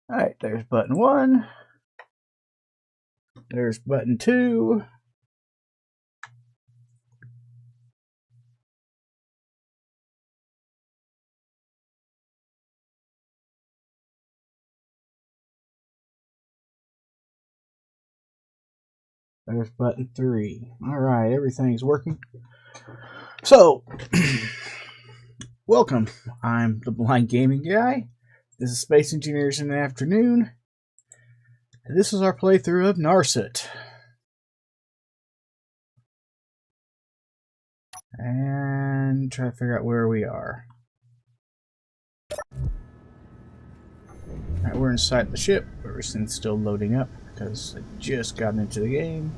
Alright, there's button 1. There's button 2. There's button 3. Alright, everything's working. So, welcome. I'm the Blind Gaming Guy. This is Space Engineers in the Afternoon. And this is our playthrough of Narsut. And try to figure out where we are. Alright, we're inside the ship. Everything's still loading up because I just got into the game.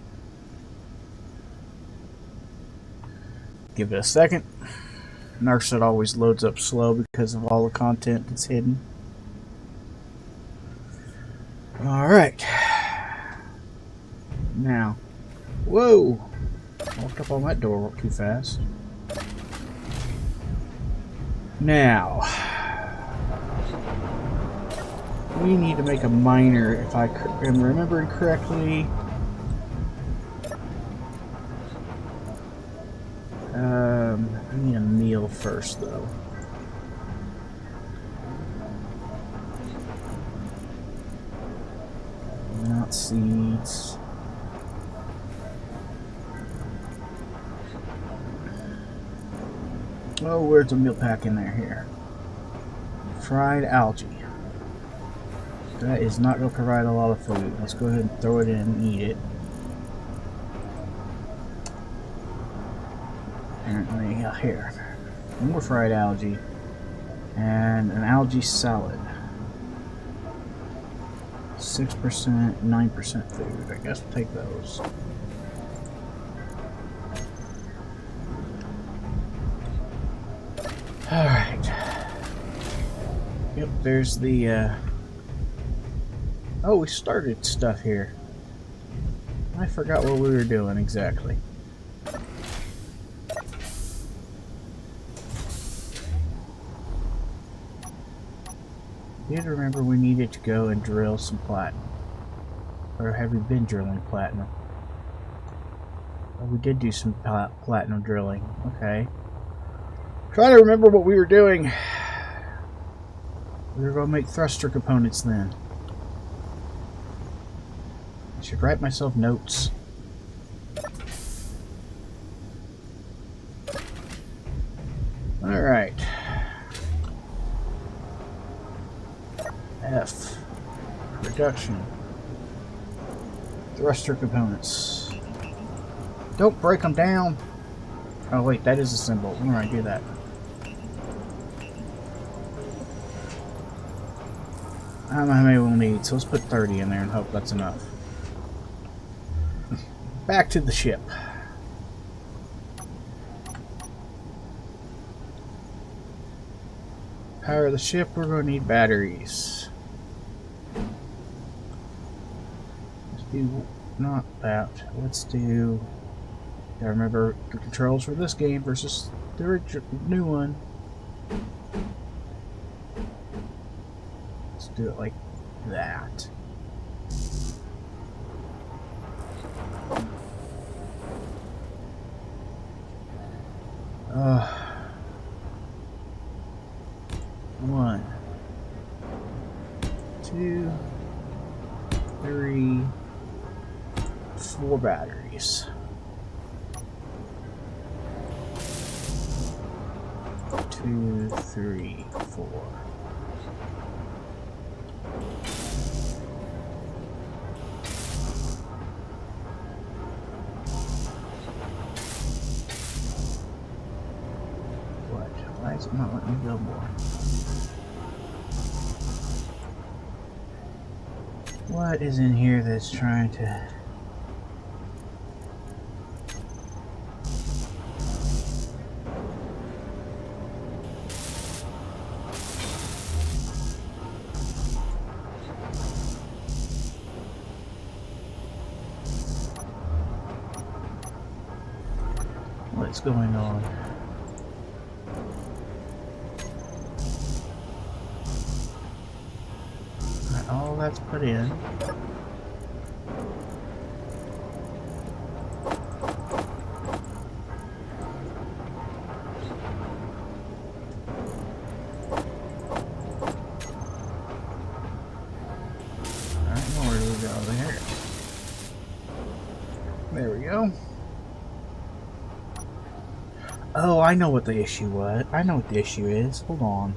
Give it a second. Narsut always loads up slow because of all the content that's hidden. Alright. Now. Whoa! Walked up on that door too fast. Now. We need to make a miner, if I am remembering correctly. I need a meal first, though. Not seeds. Oh, where's the meal pack in there? Here. Fried algae. That is not going to provide a lot of food. Let's go ahead and throw it in and eat it. Apparently, here. More fried algae. And an algae salad. 6%, 9% food. I guess we'll take those. Alright. Yep, there's the, Oh, we started stuff here. I forgot what we were doing exactly. Did remember we needed to go and drill some platinum. Or have we been drilling platinum? Oh, we did do some platinum drilling. Okay. Trying to remember what we were doing. We were going to make thruster components then. I should write myself notes. Alright. F. Production. Thruster components. Don't break them down. Oh wait, that is a symbol. Alright, do that. I don't know how many we'll need, so let's put 30 in there and hope that's enough. Back to the ship. Power the ship, we're going to need batteries. Let's do not that. Let's do... I remember the controls for this game versus the new one. Let's do it like that. One, 2, 3, 4 batteries. 2, 3, 4. What? Why is it not letting me go more? What is in here that's trying to... What's going on? all that's put in. There we go. Oh, I know what the issue was. I know what the issue is. Hold on.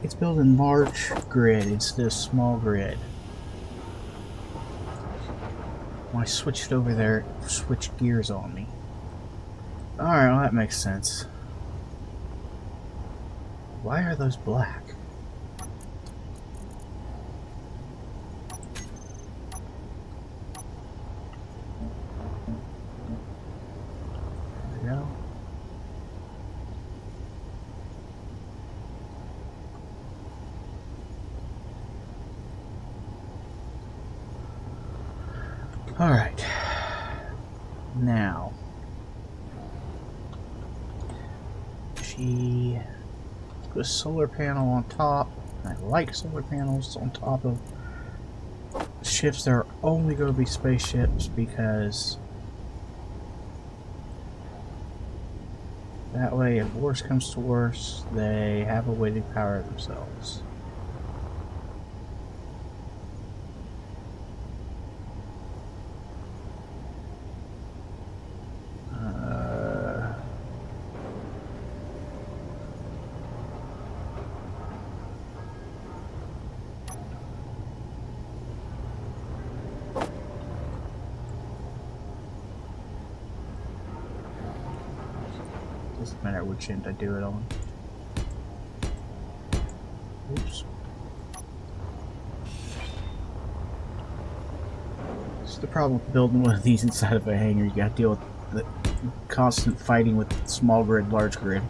It's building large grid instead of small grid. When I switched over there, it switched gears on me. Alright, well that makes sense. Why are those black? Alright, now, she put a solar panel on top. I like solar panels on top of ships that are only going to be spaceships, because that way if worse comes to worse, they have a way to power themselves. Doesn't matter which end I do it on. Oops. It's the problem with building one of these inside of a hangar. You gotta deal with the constant fighting with small grid, large grid.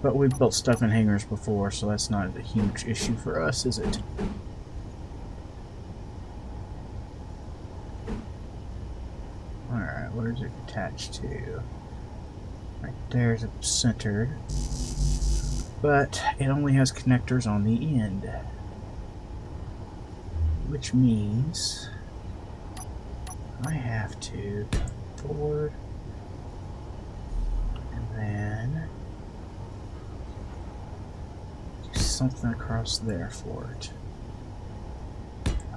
But we've built stuff in hangars before, so that's not a huge issue for us, is it? Alright, where's it attached to? Right there's it centered, but it only has connectors on the end, which means I have to come forward and then do something across there for it.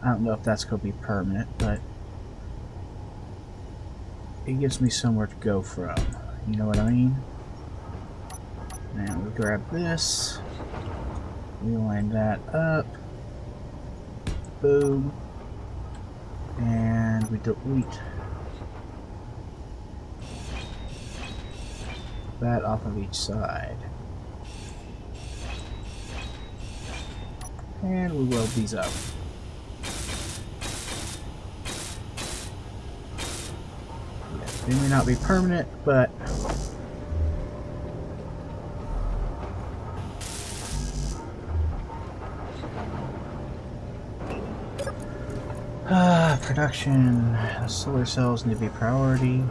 I don't know if that's going to be permanent, but it gives me somewhere to go from. You know what I mean? Now we grab this, we line that up, boom, and we delete that off of each side. And we weld these up. They may not be permanent, but production. The solar cells need to be priority.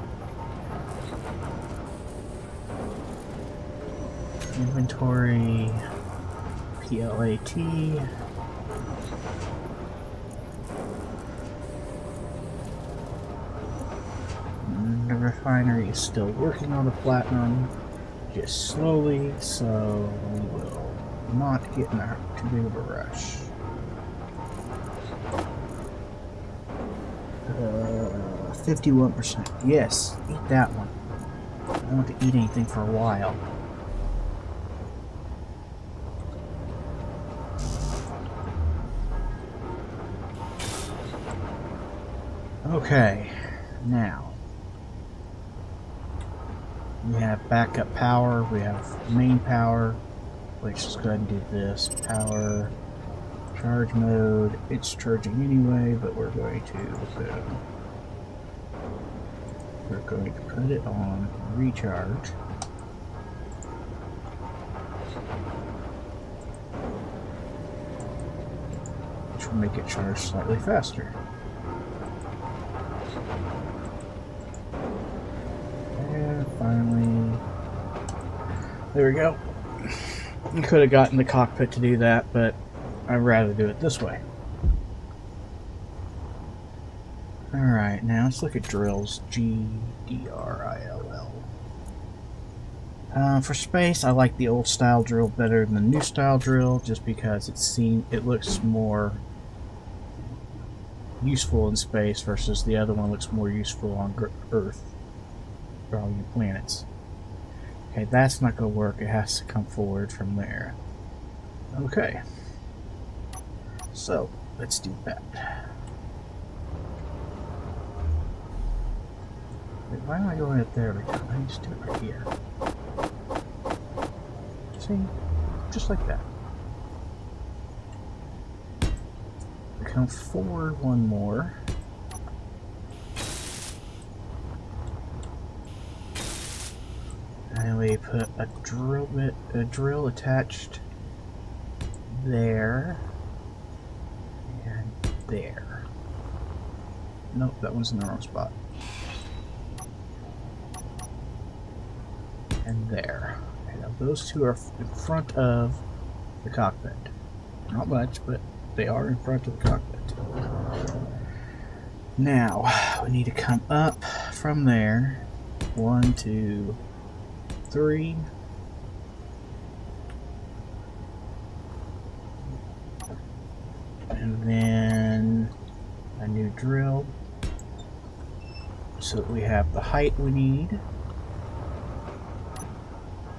Inventory. PLAT. The refinery is still working on the platinum, just slowly, so we will not get in too big of a rush. 51%. Yes, eat that one. I don't want to eat anything for a while. Okay, now we have backup power, we have main power, which is go ahead and do this. Power, charge mode, it's charging anyway, but we're going to put it on recharge. Which will make it charge slightly faster. Finally, there we go. You could have gotten the cockpit to do that, but I'd rather do it this way. Alright, now let's look at drills. GDRILL. For space, I like the old style drill better than the new style drill, just because it looks more useful in space versus the other one looks more useful on Earth for all you planets. Okay, that's not going to work. It has to come forward from there. Okay. So, let's do that. Wait, why am I going up there every time? I just do it right here. See? Just like that. Come forward one more. And we put a drill attached there and there. Nope, that one's in the wrong spot. And there. Okay, now those two are in front of the cockpit. Not much, but they are in front of the cockpit. Now, we need to come up from there. 1, 2, 3. And then a new drill. So that we have the height we need.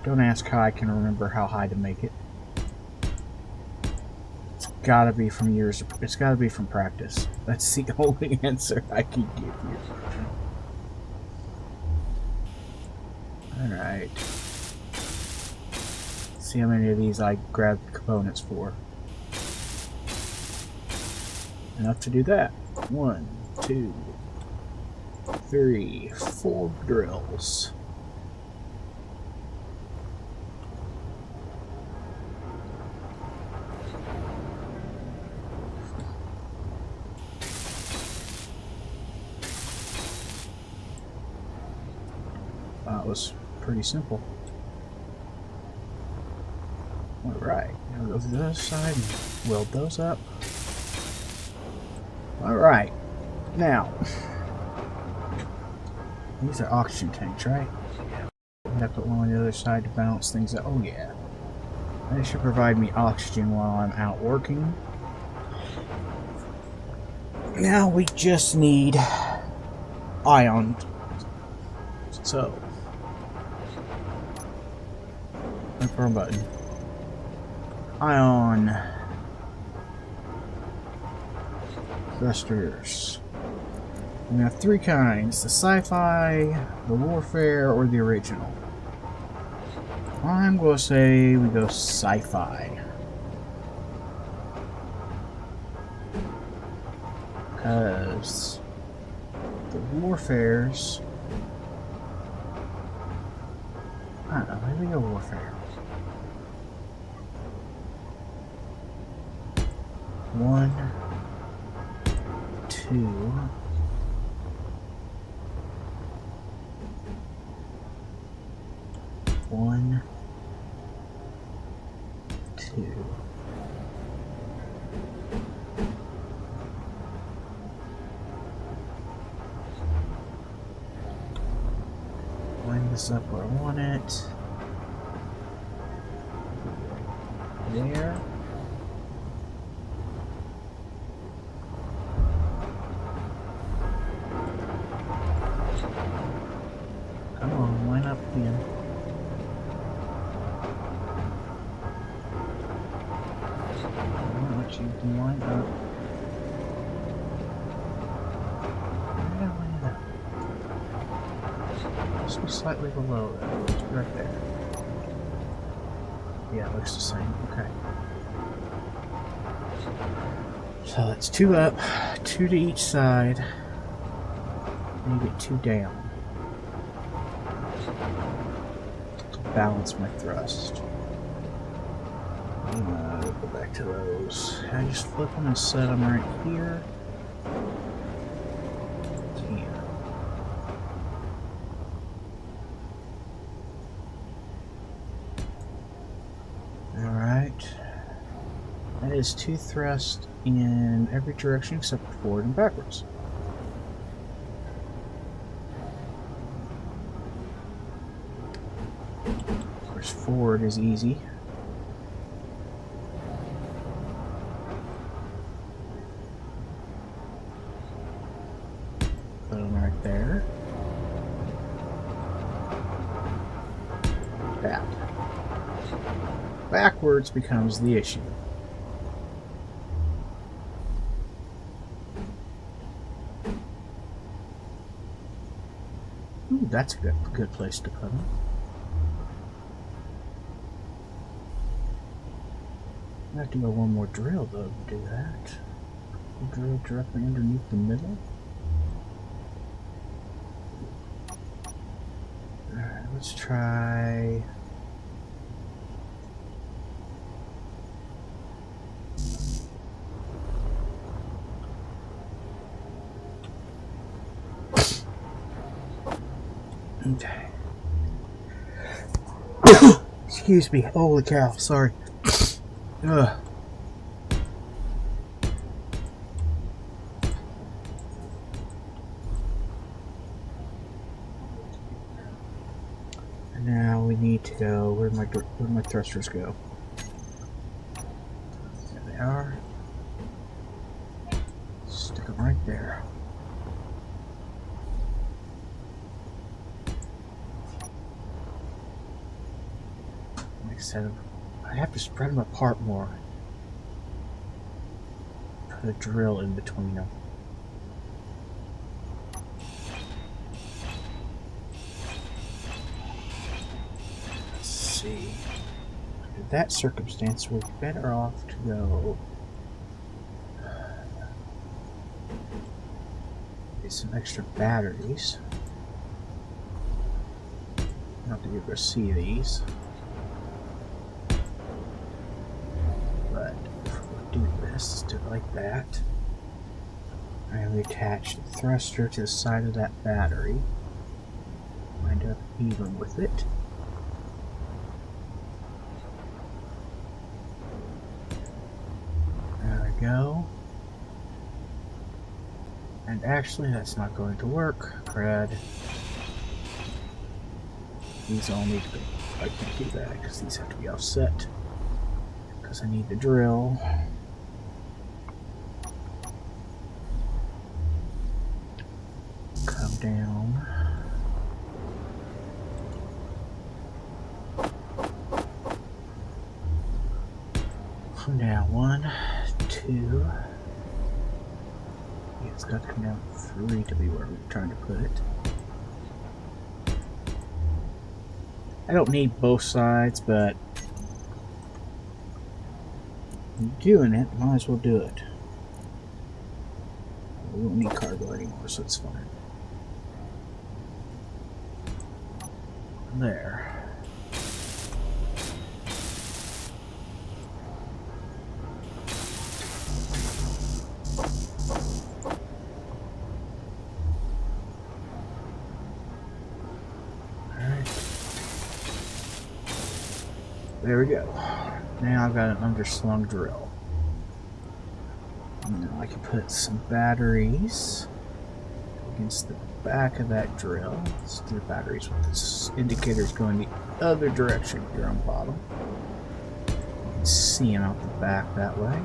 Don't ask how I can remember how high to make it. It's gotta be from years. It's gotta be from practice. That's the only answer I can give you. Alright. See how many of these I grabbed the components for. Enough to do that. 1, 2, 3, 4 drills. That was pretty simple. Alright, now go to the other side and weld those up. Alright, now, these are oxygen tanks, right? Yeah. I have to put one on the other side to balance things out. Oh yeah. They should provide me oxygen while I'm out working. Now we just need ion. So, look for a button. Ion thrusters. We have 3 kinds: the sci-fi, the warfare, or the original. I'm going to say we go sci-fi. Because the warfares... I don't know, maybe a warfare. 1, 2. One, 2. Line this up where I want it. There. Come on, line up again. You can line up. Yeah, line it up. Just be slightly below that. Right there. Yeah, it looks the same. Okay. So that's 2 up, 2 to each side. And you get 2 down. To balance my thrust. Go back to those. I just flip them and set them right here. Here. Alright. That is 2 thrust in every direction except forward and backwards. Of course, forward is easy. Put them right there. That. Backwards becomes the issue. Ooh, that's a good place to put them. I have to go one more drill though to do that. Drill directly underneath the middle. Alright, let's try. Okay. Excuse me. Holy cow. Sorry. Ugh. And now we need to go. Where'd my thrusters go? There they are. Stick them right there. I have to spread them apart more. Put a drill in between them. Let's see. In that circumstance, we're better off to go get some extra batteries. Not that you're going to see these. Let's do it like that. And we attach the thruster to the side of that battery. Wind up even with it. There we go. And actually, that's not going to work. Crud. These all need to be. I can't do that because these have to be offset. Because I need the drill. Down. Come down 1, 2. It's got to come down 3 to be where we're trying to put it. I don't need both sides, but I'm doing it, might as well do it. We don't need cargo anymore, so it's fine. There. Alright. There we go. Now I've got an underslung drill. Now I can put some batteries against the back of that drill. Let's do the batteries with this indicator's going the other direction here on bottom. You can see them out the back that way.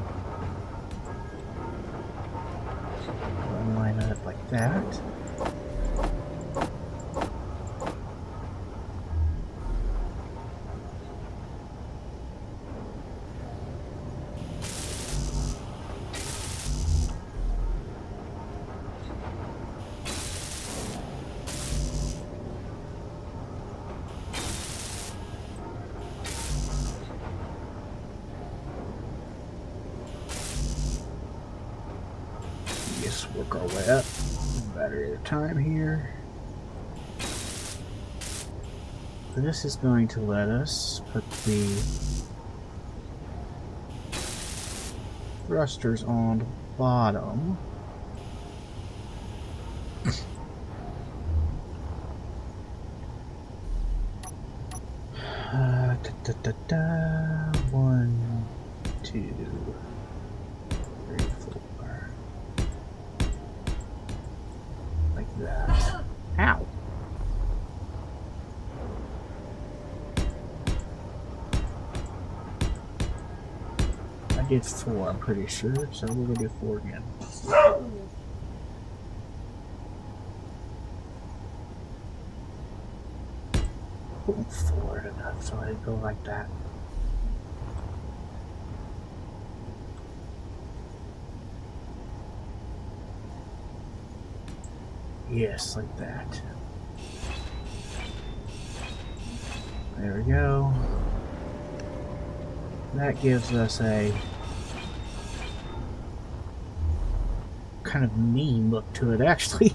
I'll line it up like that. Work our way up, one battery at a time here. This is going to let us put the thrusters on the bottom. Da, da, da, da. 1, 2. I did 4, I'm pretty sure, so we're gonna do 4 again. Put 4 enough, so I go like that. Yes, like that. There we go. That gives us a kind of mean look to it, actually.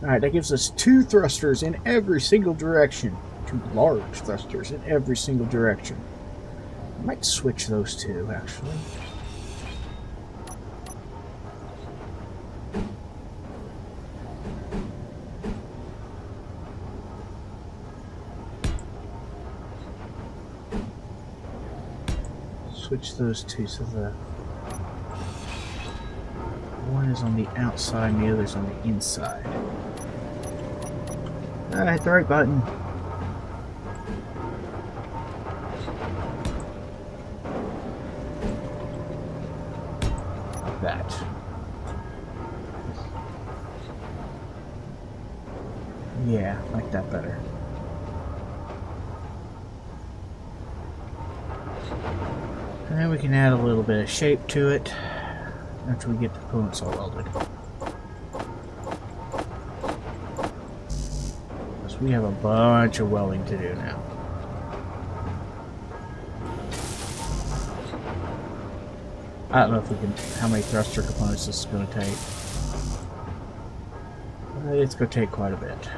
Alright, that gives us 2 thrusters in every single direction. 2 large thrusters in every single direction. I might switch those 2, actually. Switch those 2 so the one is on the outside and the other's on the inside. I hit the right button. Like that. Yeah, like that better. And then we can add a little bit of shape to it after we get the components all welded. Because we have a bunch of welding to do now. I don't know if we can, how many thruster components this is going to take. But it's going to take quite a bit.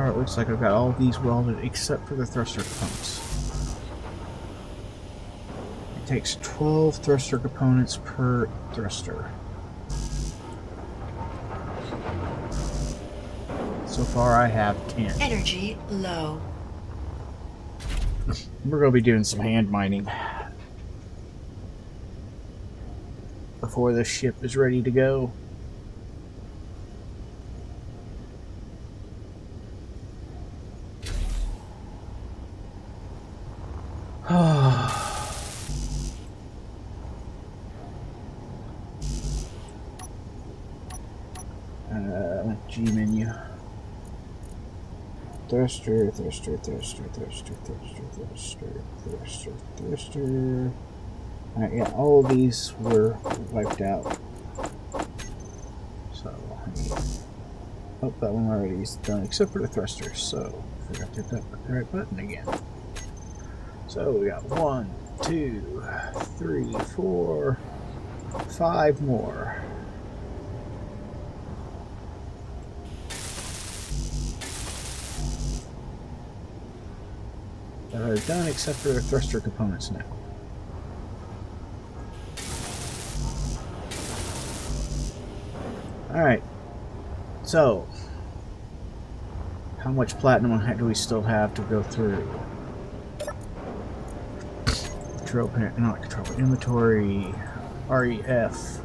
It looks like I've got all of these welded except for the thruster components. It takes 12 thruster components per thruster. So far I have 10. Energy low. We're going to be doing some hand mining before this ship is ready to go. G menu. Thruster, thruster, thruster, thruster, thruster, thruster, thruster, thruster. Alright, yeah, all of these were wiped out. So, oh, that one already is done except for the thruster, so forgot to hit that right button again. So we got 1, 2, 3, 4, 5 more. That are done except for the thruster components now. Alright, so how much platinum do we still have to go through? Control panel, not control, inventory, REF,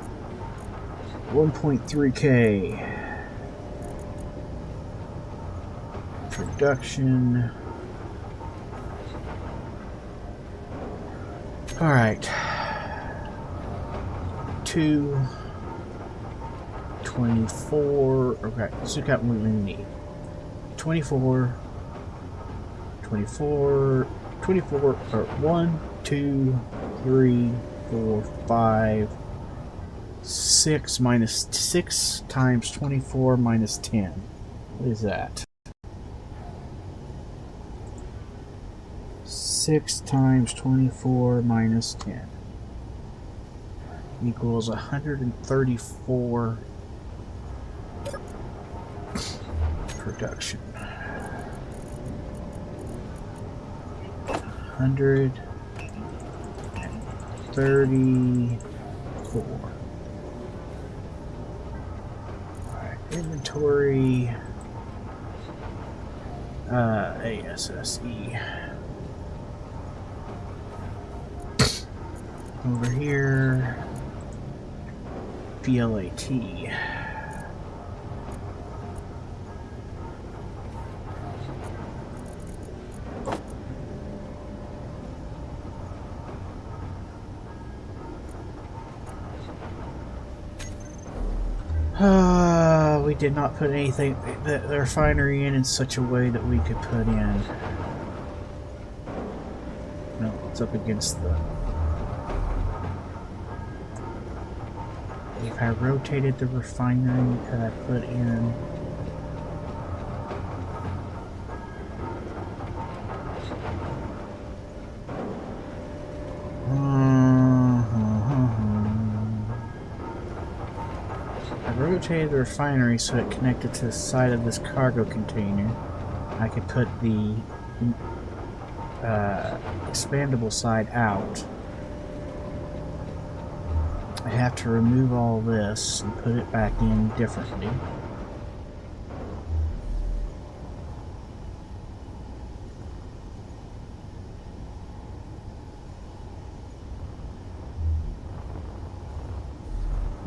1.3K, production. Alright, 2, 24, okay, let's look at what we need. 24, 24, 24, or 1, 2, 3, 4, 5, 6 minus 6 times 24 minus 10. What is that? 6 times 24 minus 10 equals 134 production. 134. Alright, inventory. ASSE. Over here, PLAT. We did not put anything, the refinery in such a way that we could put in. No, it's up against the... If I rotated the refinery, could I put in... Rotated the refinery so it connected to the side of this cargo container. I could put the expandable side out. I have to remove all this and put it back in differently.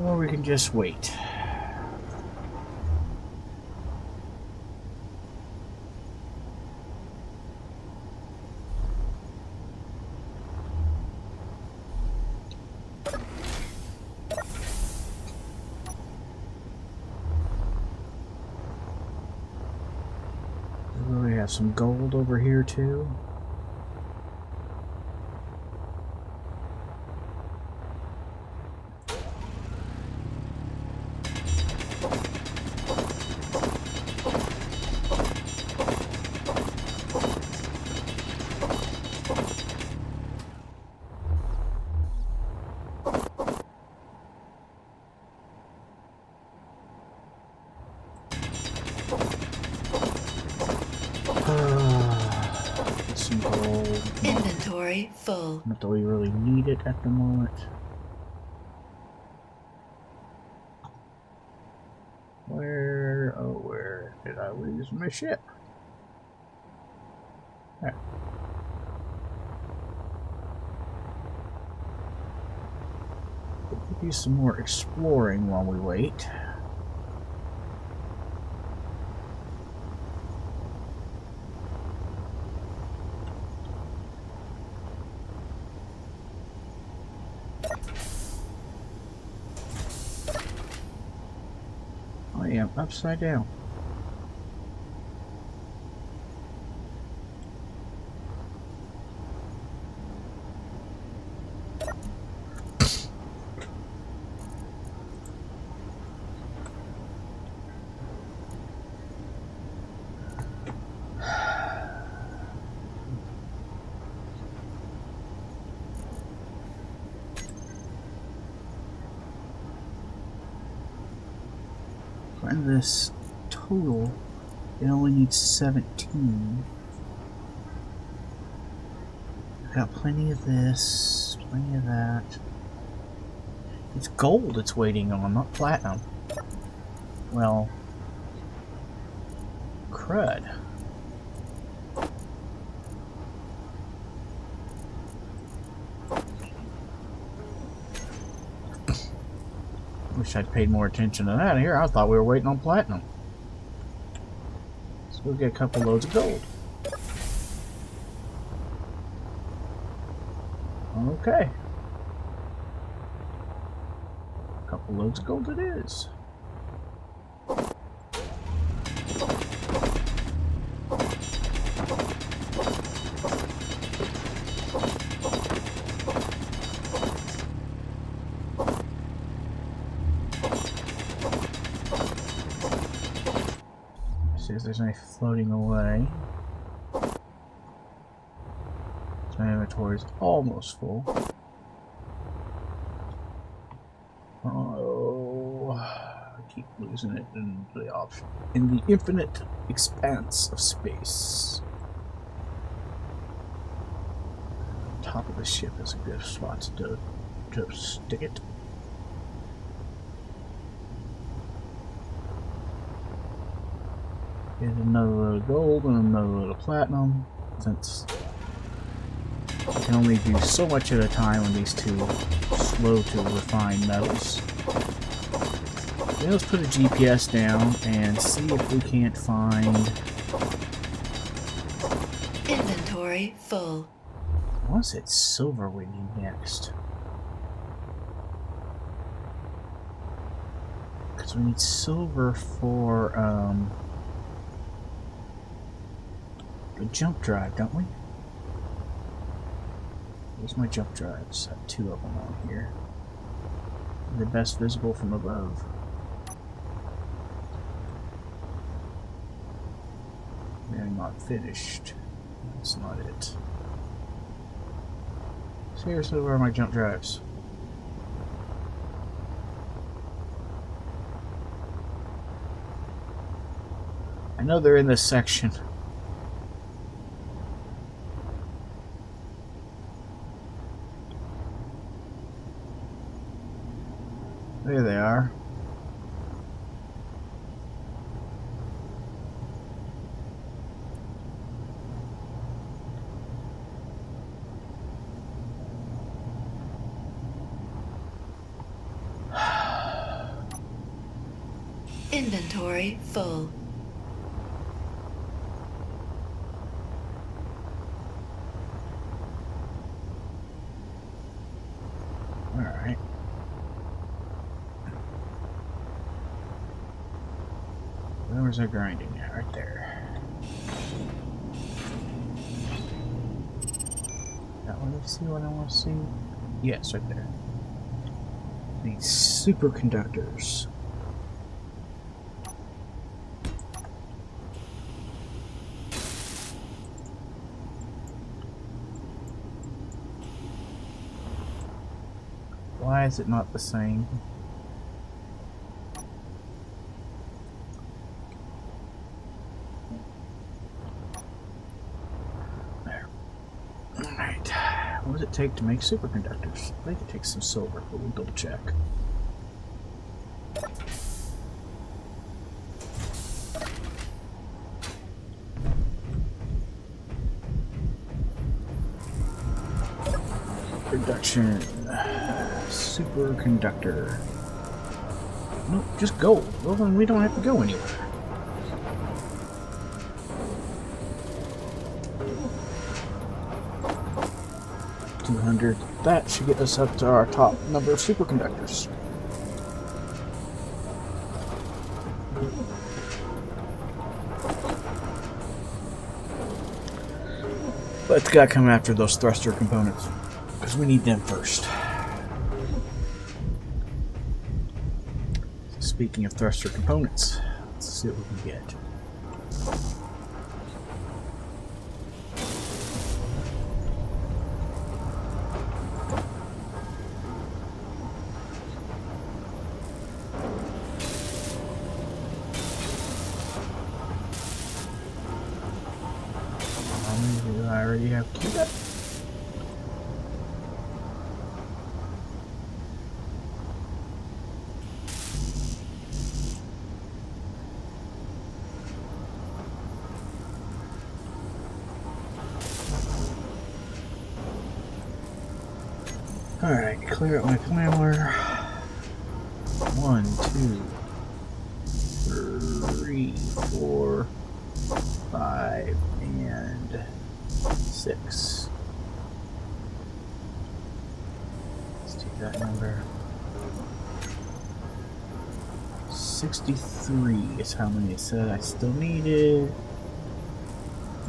Or we can just wait. We have some gold over here too. Some gold. Inventory full. Not that we really need it at the moment. Where did I lose my ship? There. We'll do some more exploring while we wait. I am upside down. And this total, it only needs 17. We've got plenty of this, plenty of that. It's gold it's waiting on, not platinum. Well, crud. Wish I'd paid more attention to that here. I thought we were waiting on platinum. So we'll get a couple loads of gold. Okay. A couple loads of gold it is. See if there's any floating away. My inventory is almost full. Oh, I keep losing it in the infinite expanse of space. Top of the ship is a good spot to stick it. Get another load of gold and another load of platinum, since I can only do so much at a time on these two slow to refine metals. Then let's put a GPS down and see if we can't find... Inventory full. I want to say silver we need next. Because we need silver for the jump drive, don't we? Where's my jump drives? I have two of them on here. The best visible from above. They're not finished. That's not it. Seriously, where are my jump drives? I know they're in this section. There they are. Inventory full. Alright. Where was I grinding at? Right there. That one, let's see what I want to see. Yes, right there. These superconductors. Why is it not the same? There. Alright. What does it take to make superconductors? I think it takes some silver, but we'll double check. Production. Superconductor. Nope, just gold. Well, then we don't have to go anywhere. $200. That should get us up to our top number of superconductors. But it's got to come after those thruster components, because we need them first. Speaking of thruster components, let's see what we can get. How many do I already have queued up? Alright, clear up my flammer. 1, 2, 3, 4, 5, and 6. Let's take that number. 63 is how many it said I still needed.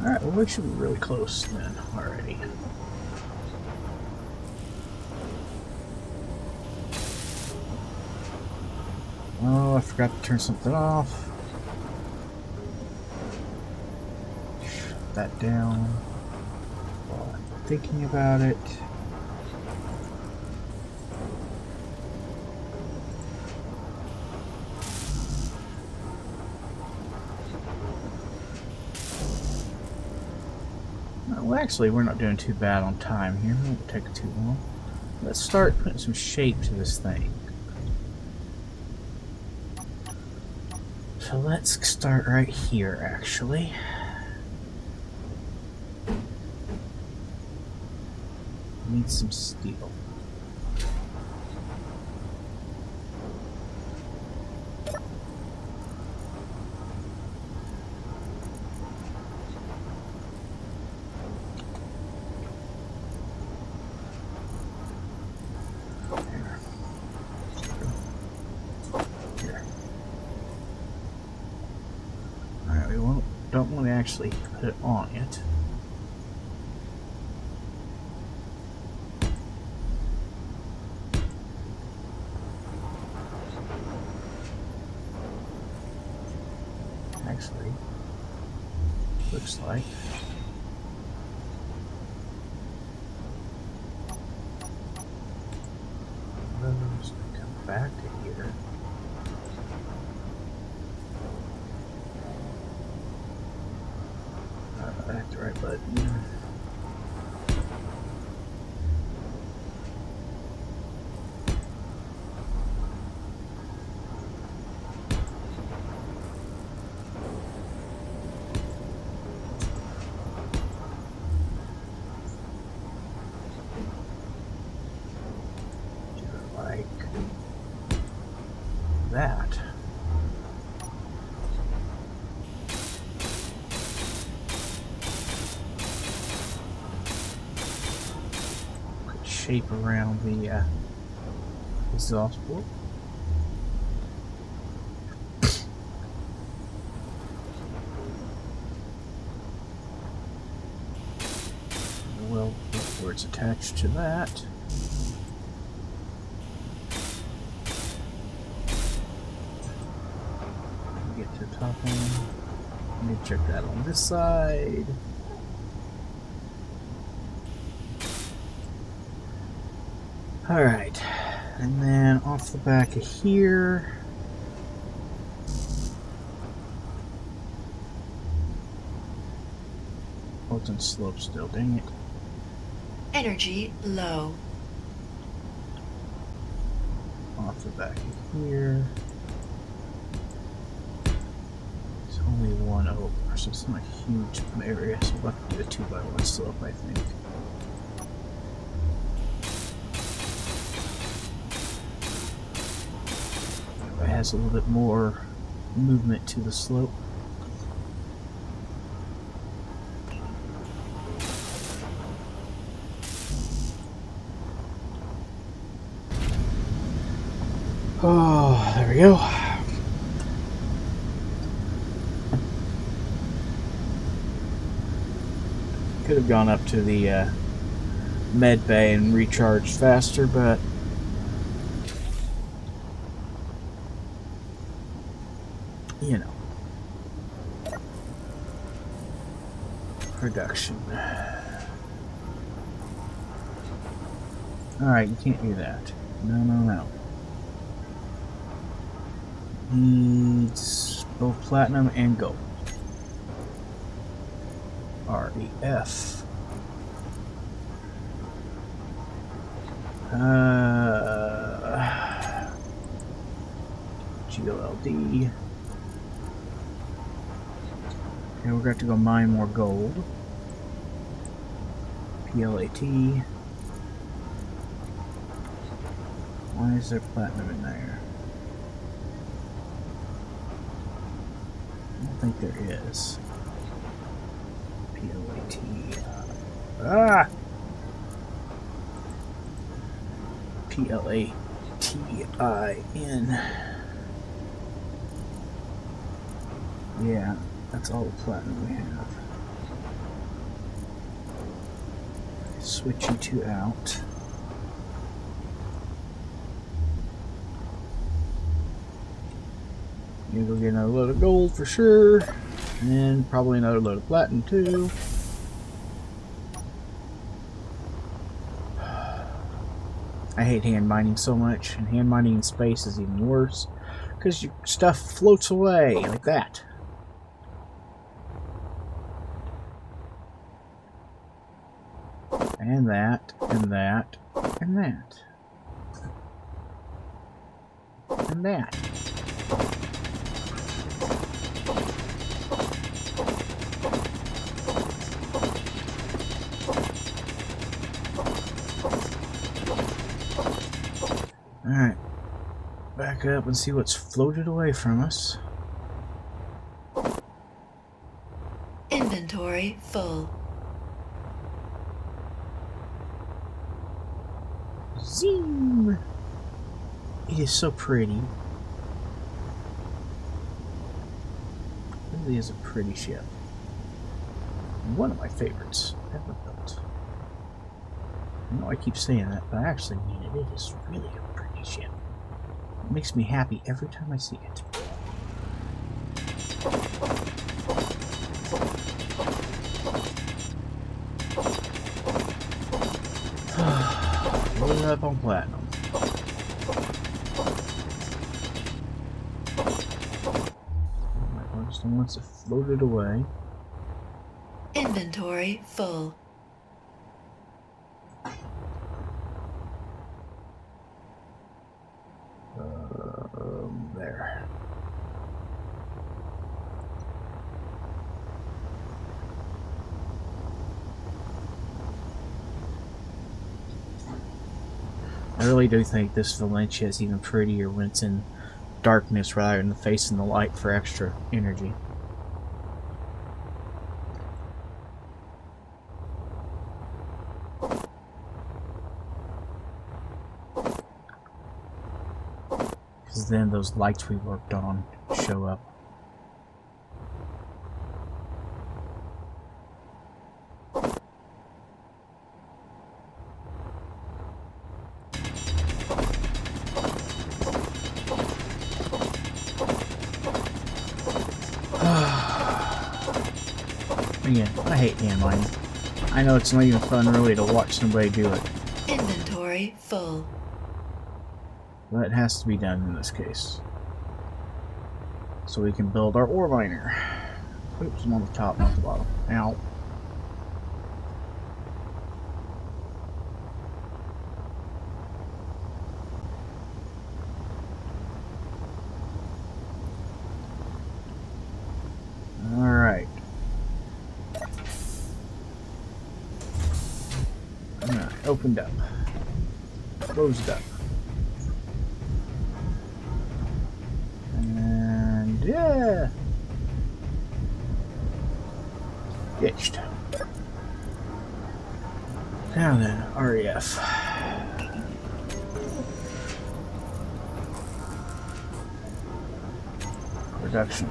Alright, well, we should be really close then already. Oh, I forgot to turn something off. Shut that down while I'm thinking about it. Well, actually, we're not doing too bad on time here. It won't take too long. Let's start putting some shape to this thing. So let's start right here, actually. Need some steel. Don't want to actually put it on it. Actually, looks like those come back to here. That's the right button. Do it like that. Shape around the exhaust port. Well, where it's attached to that. Get to the top one. Let me check that on this side. Alright, and then off the back of here, oh, it's in slope still, dang it. Energy low. Off the back of here, it's only one over, so it's not a huge area, so we'll have to do a 2x1 slope, I think. Has a little bit more movement to the slope. Oh, there we go. Could have gone up to the med bay and recharged faster, but you know, production. Alright, you can't do that. No. Needs both platinum and gold. REF. GOLD. And we're going to go mine more gold. PLAT. Why is there platinum in there? I don't think there is. PLAT. PLATIN. Yeah, that's all the platinum we have. Switch you two out. You go get another load of gold for sure, and probably another load of platinum too. I hate hand mining so much, and hand mining in space is even worse because your stuff floats away like that. And that, and that, and that. And that. Alright. Back up and see what's floated away from us. Inventory full. Zoom! It is so pretty. It really is a pretty ship. One of my favorites ever built. I know I keep saying that, but I actually mean it. It is really a pretty ship. It makes me happy every time I see it. Loaded up on platinum. Just once it floated away. Inventory full. There. I really do think this Valencia is even prettier when it's in darkness rather than facing the light for extra energy. Because then those lights we worked on show up. Again, I hate hand mining. I know it's not even fun really to watch somebody do it. Inventory full. But it has to be done in this case. So we can build our ore miner. Oops, I'm on the top, not the bottom. Ow. Alright. Alright, opened up. Closed up. And yeah. Ditched. Now then, REF. Production.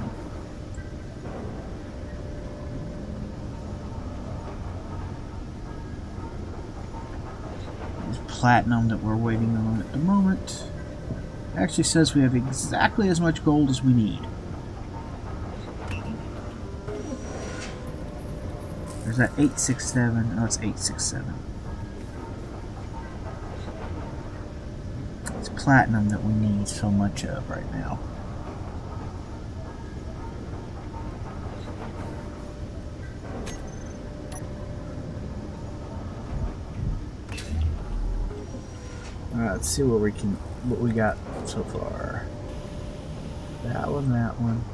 Platinum that we're waiting on at the moment. It actually says we have exactly as much gold as we need. There's that 867. Oh, it's 867. It's platinum that we need so much of right now. Let's see what we got so far. That one.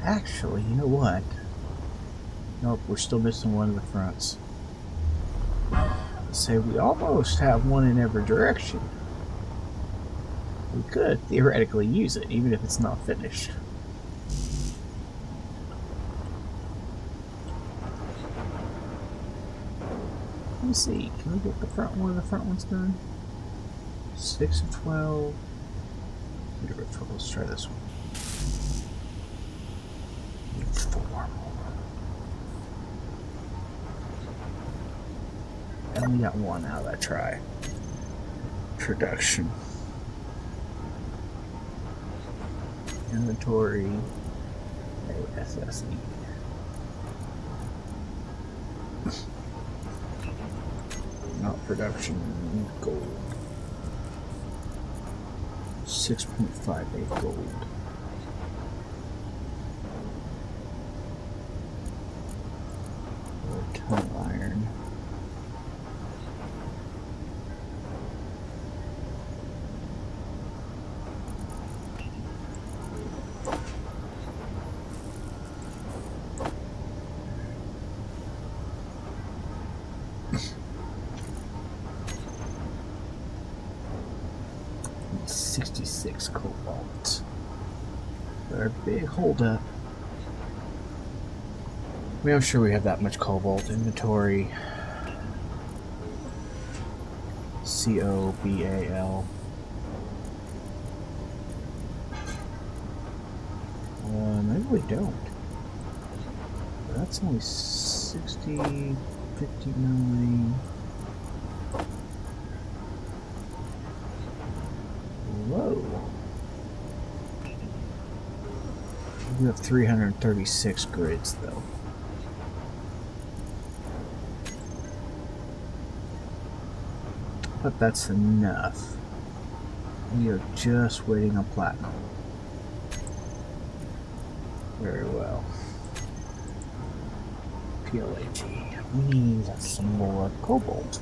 Actually, you know what? Nope, we're still missing one of the fronts. Let's say we almost have one in every direction. We could theoretically use it, even if it's not finished. Let me see. Can we get one of the front ones done? 6 and 12. Let's try this one. Need 4 more. And we got one out of that try. Production. Inventory. ASSE. Not production, gold. 6.58 gold. Or ton of iron. 6 cobalt. Our big holdup. I mean, I'm sure we have that much cobalt. Inventory. COBAL. Maybe we don't. That's only 60, 59. Whoa. We have 336 grids though. But that's enough. We are just waiting on platinum. Very well. PLAT. We need some more cobalt.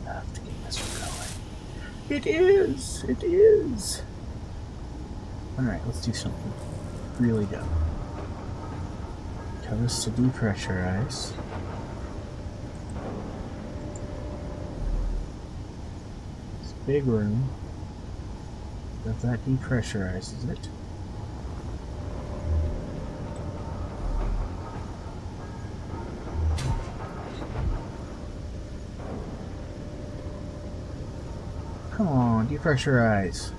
Enough to get this one going. It is! It is! Alright, let's do something really dumb. Tell us to depressurize. This big room. If that depressurizes it. Come on, depressurize.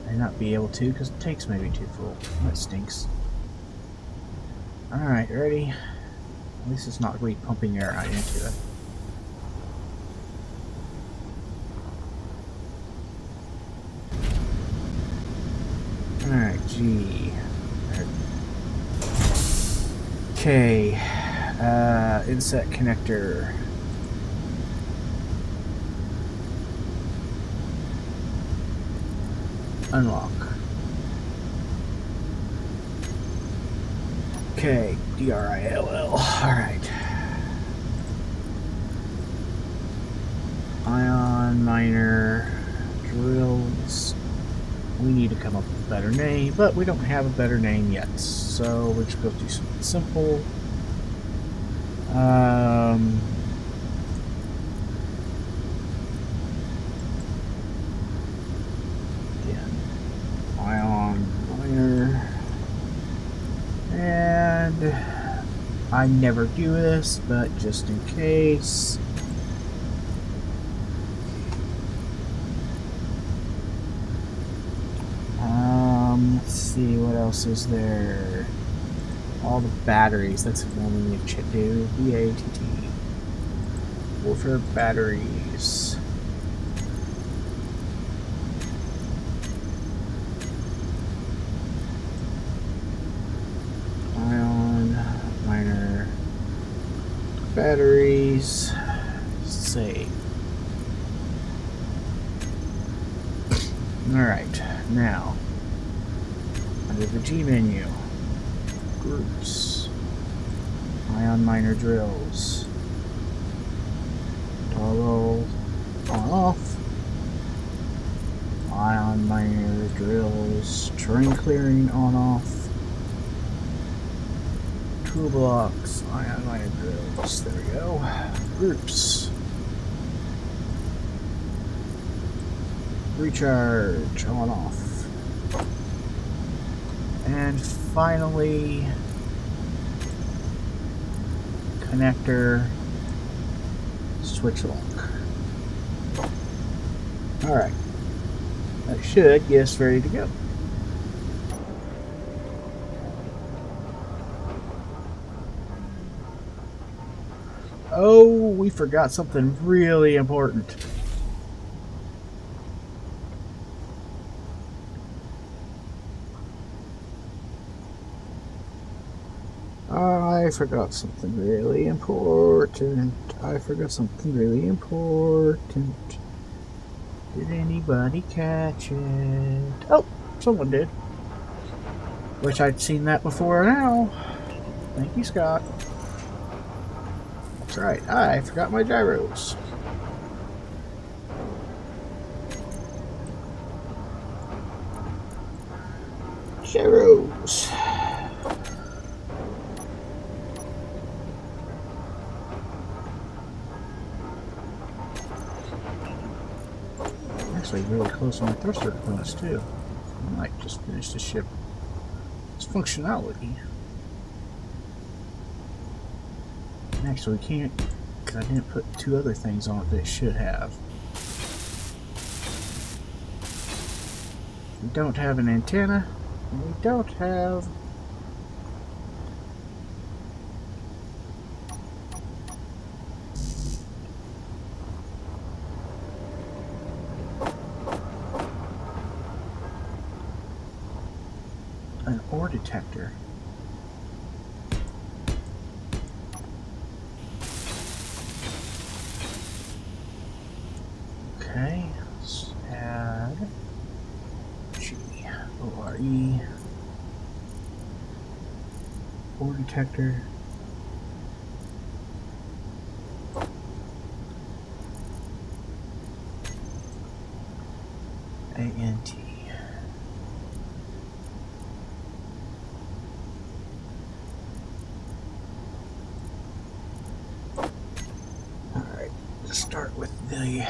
May not be able to because the tanks may be too full. That stinks. Alright, ready? At least it's not really pumping air right into it. Alright, G. Okay. Inset connector. Unlock. Okay, DRILL. Alright. Ion miner drills. We need to come up with a better name, but we don't have a better name yet. So we're just going to do something simple. Ion miner. And I never do this, but just in case. Let's see, what else is there? All the batteries, that's what we need to do. BATT. Warfare batteries. Ion miner batteries. Save. Alright, now under the G menu, groups, ion miner drills, toggle on off, ion miner drills, terrain clearing on off, toolbox, ion miner drills, there we go, groups, recharge on off. And finally, connector, switch lock. Alright, that should get us ready to go. Oh, we forgot something really important. I forgot something really important. Did anybody catch it? Oh, someone did. Wish I'd seen that before now. Thank you, Scott. That's right, I forgot my gyros. Gyros. Actually, really close on my thruster components too. I might just finish the ship. Its functionality. Actually, we can't, because I didn't put two other things on it that it should have. We don't have an antenna, and we don't have an ore detector. Okay, let's add G-O-R-E, ore detector. A-N-T. Alright, let's start with the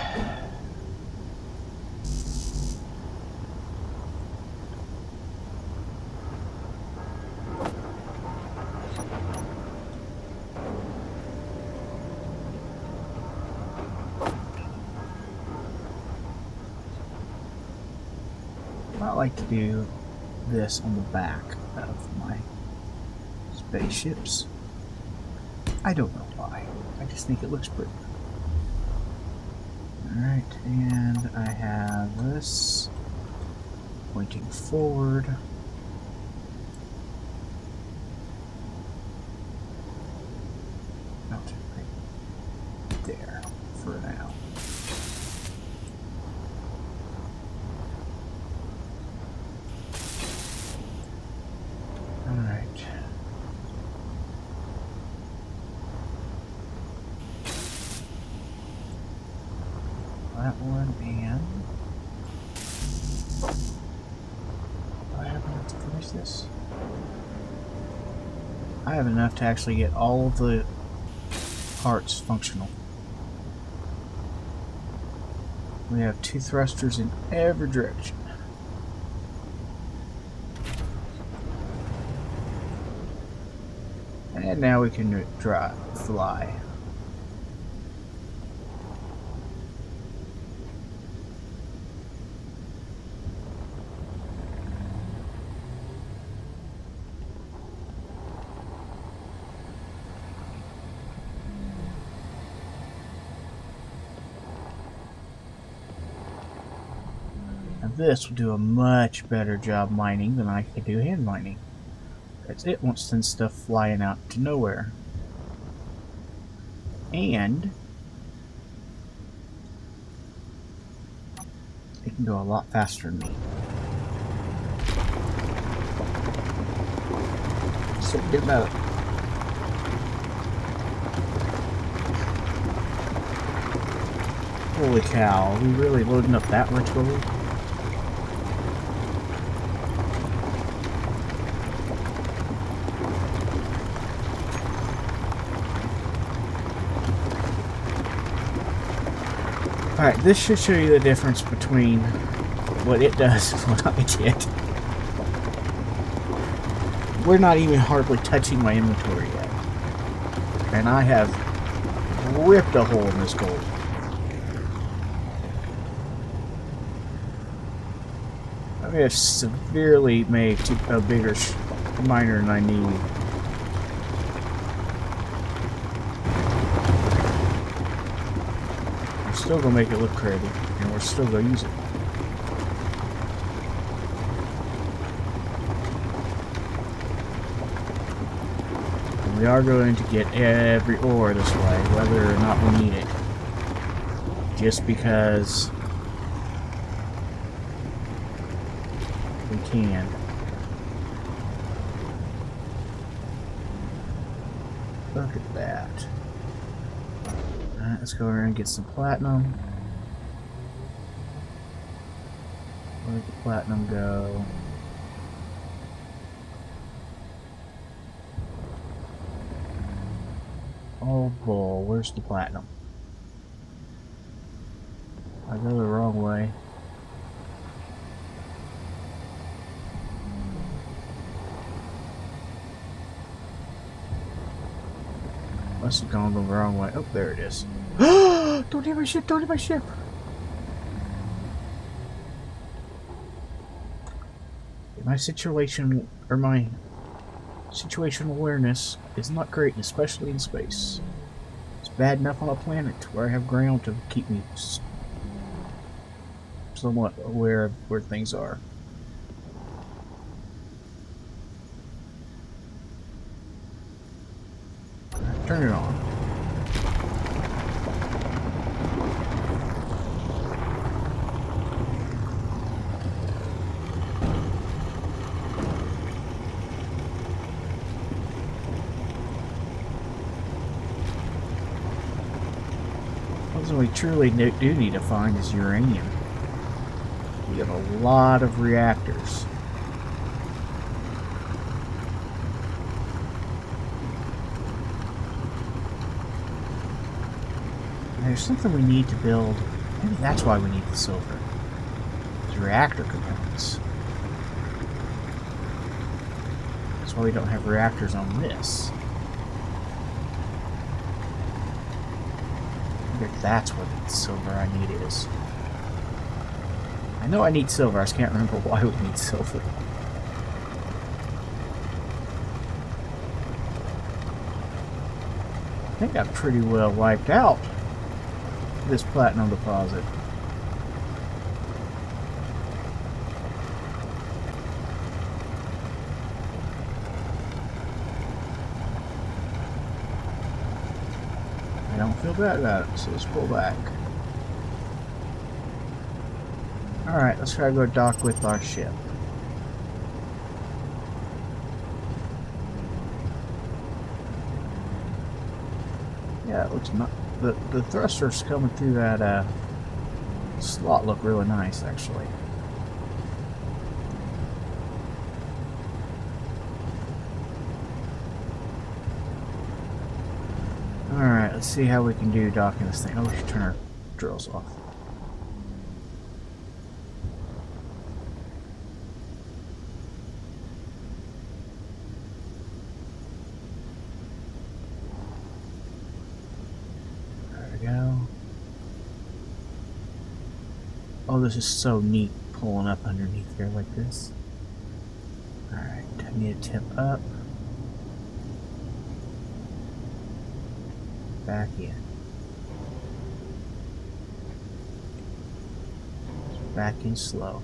I like to do this on the back of my spaceships. I don't know why. I just think it looks pretty. Alright, and I have this pointing forward. Mounted right there for now. Alright. That one, and do I have enough to finish this? I have enough to actually get all of the parts functional. We have 2 thrusters in every direction. And now we can fly. Now this will do a much better job mining than I could do hand mining. Because it won't send stuff flying out to nowhere. And it can go a lot faster than me. So get about it. Holy cow, are we really loading up that much gold? Alright, this should show you the difference between what it does and what I did. We're not even hardly touching my inventory yet. And I have ripped a hole in this gold. I may have severely made a bigger miner than I need. Still gonna make it look pretty, and we're still gonna use it. And we are going to get every ore this way, whether or not we need it. Just because we can. Look at that. Alright, let's go around and get some platinum. Where did the platinum go? Oh bull, where's the platinum? I go the wrong way. Must have gone the wrong way. Oh, there it is. Don't hit my ship! Don't hit my ship! My situation, or my situational awareness is not great, especially in space. It's bad enough on a planet where I have ground to keep me somewhat aware of where things are. Turn it on. Something we truly do need to find is uranium. We have a lot of reactors. And there's something we need to build. Maybe that's why we need the silver. It's reactor components. That's why we don't have reactors on this. That's what the silver I need is. I know I need silver, I just can't remember why we need silver. I think I've pretty well wiped out this platinum deposit. I don't feel bad about it, so let's pull back. Alright, let's try to go dock with our ship. Yeah, it looks not the thrusters coming through that slot look really nice actually. Alright, let's see how we can do docking this thing. Oh, we should turn our drills off. There we go. Oh, this is so neat pulling up underneath here like this. Alright, I need to tip up. Back in. Back in slow.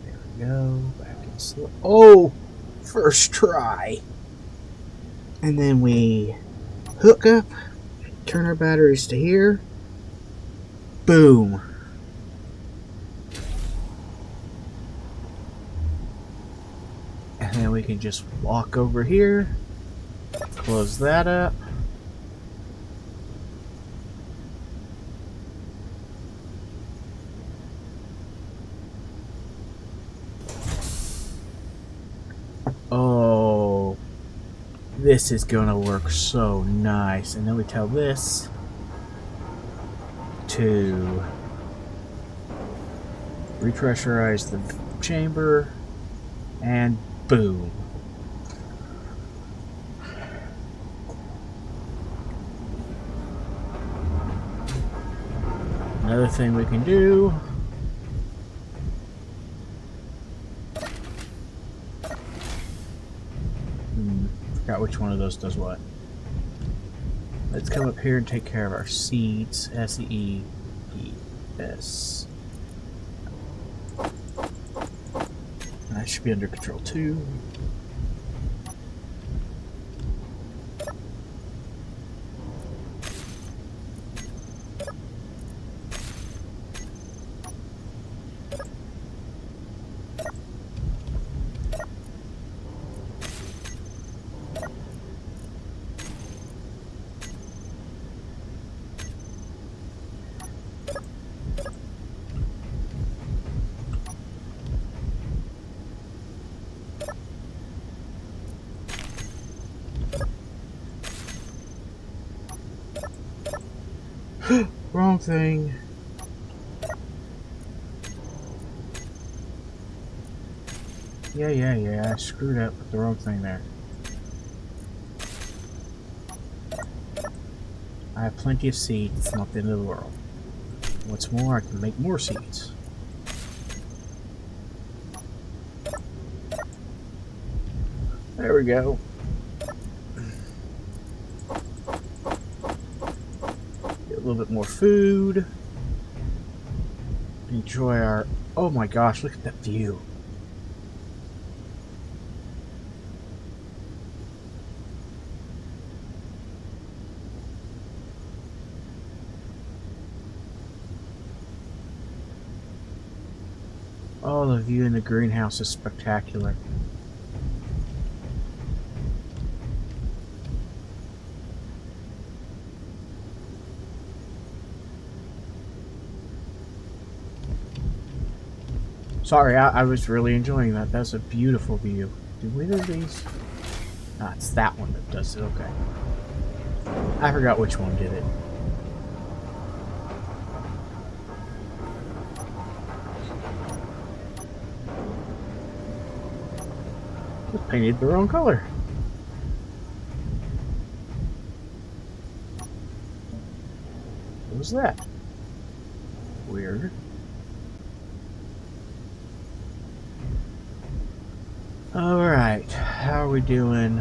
There we go. Back in slow. Oh! First try! And then we hook up, turn our batteries to here. Boom. And then we can just walk over here, close that up. Oh. This is gonna work so nice. And then we tell this to repressurize the chamber, and boom. Another thing we can do . Forgot which one of those does what. Let's come up here and take care of our seeds. S-E-E-D-S. That should be under control too. Wrong thing. Yeah. I screwed up with the wrong thing there. I have plenty of seeds. It's not the end of the world. What's more, I can make more seeds. There we go. Get a little bit more food. Enjoy our... Oh my gosh, look at that view. Oh, the view in the greenhouse is spectacular. Sorry, I was really enjoying that. That's a beautiful view. Do we do these? Ah, it's that one that does it. Okay. I forgot which one did it. Just painted the wrong color. What was that? Weird. Alright, how are we doing?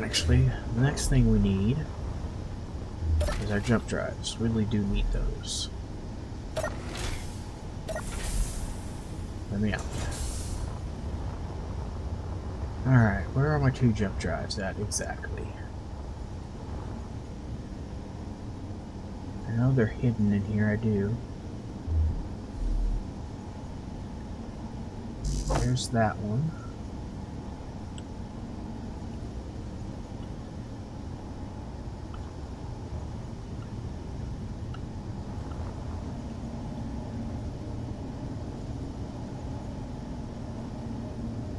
Actually, the next thing we need is our jump drives. We really do need those. Let me out. Alright, where are my 2 jump drives at exactly? I know they're hidden in here, I do. There's that one.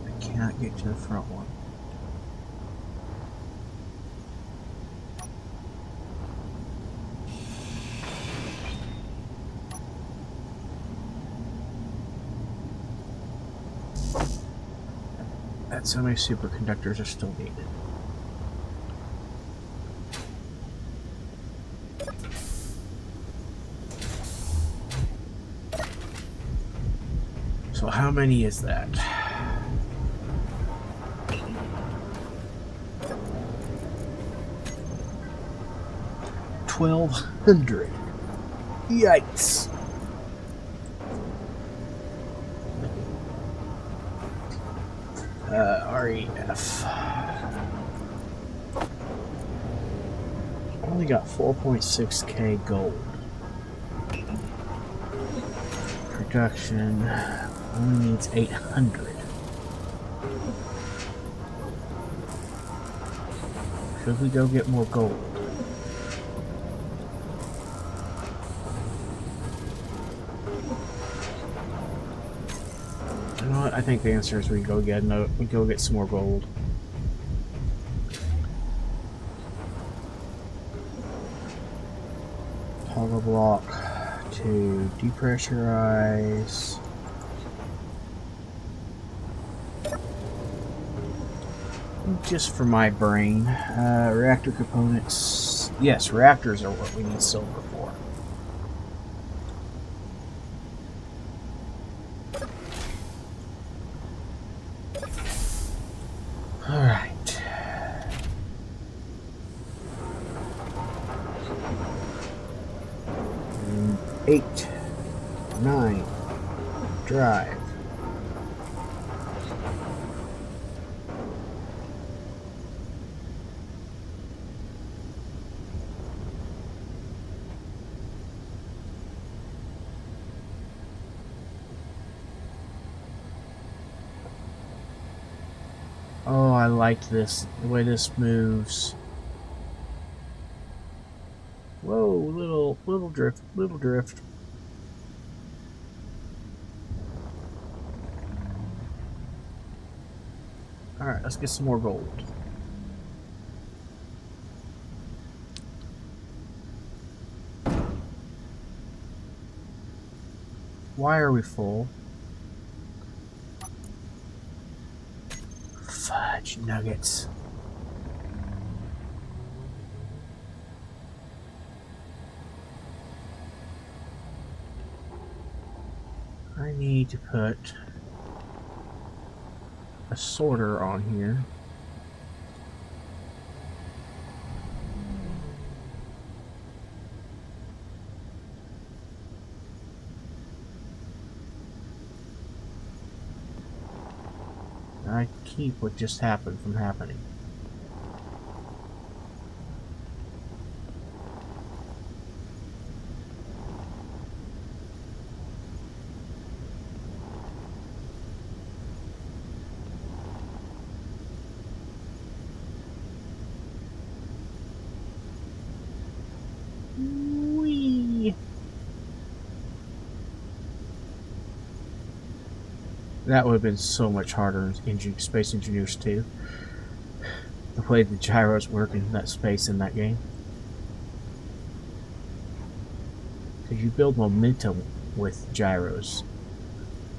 I cannot get to the front one. That's how many superconductors are still needed. So how many is that? 1,200. Yikes. REF. Only got 4.6k gold. Production only needs 800. Should we go get more gold? You know what? I think the answer is we go get some more gold. Toggle block to depressurize. Just for my brain. Reactor components. Yes, reactors are what we need silver for. Alright. 8, 9, drive. Oh, I like this, the way this moves. Whoa, little drift. Alright, let's get some more gold. Why are we full? Fudge nuggets. I need to put a sorter on here. I keep what just happened from happening. Whee! That would have been so much harder in Space Engineers 2. The way the gyros work in that space in that game. Because you build momentum with gyros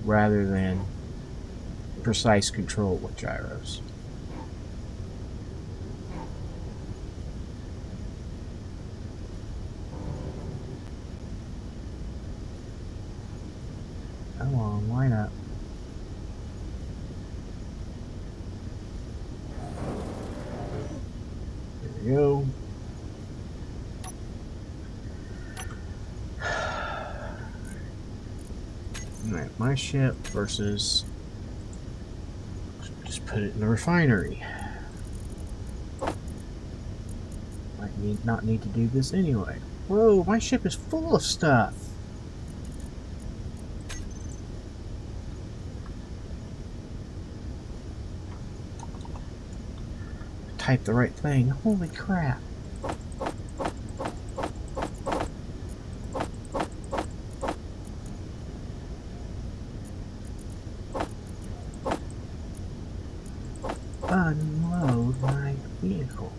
rather than precise control with gyros. Come on, line up. There we go. Alright, my ship versus... Just put it in the refinery. Might not need to do this anyway. Whoa, my ship is full of stuff. Type the right thing. Holy crap. Unload my vehicle.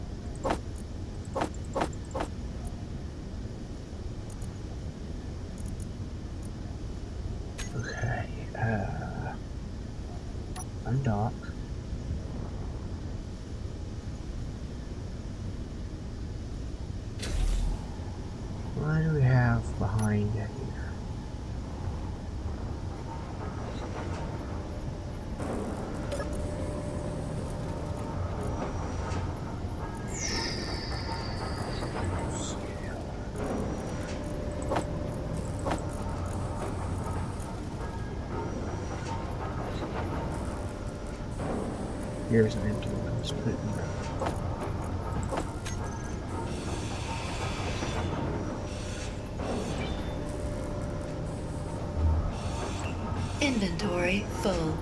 Okay, undock. What do we have behind it here? Here's an empty one. Let's put it in there. Inventory full.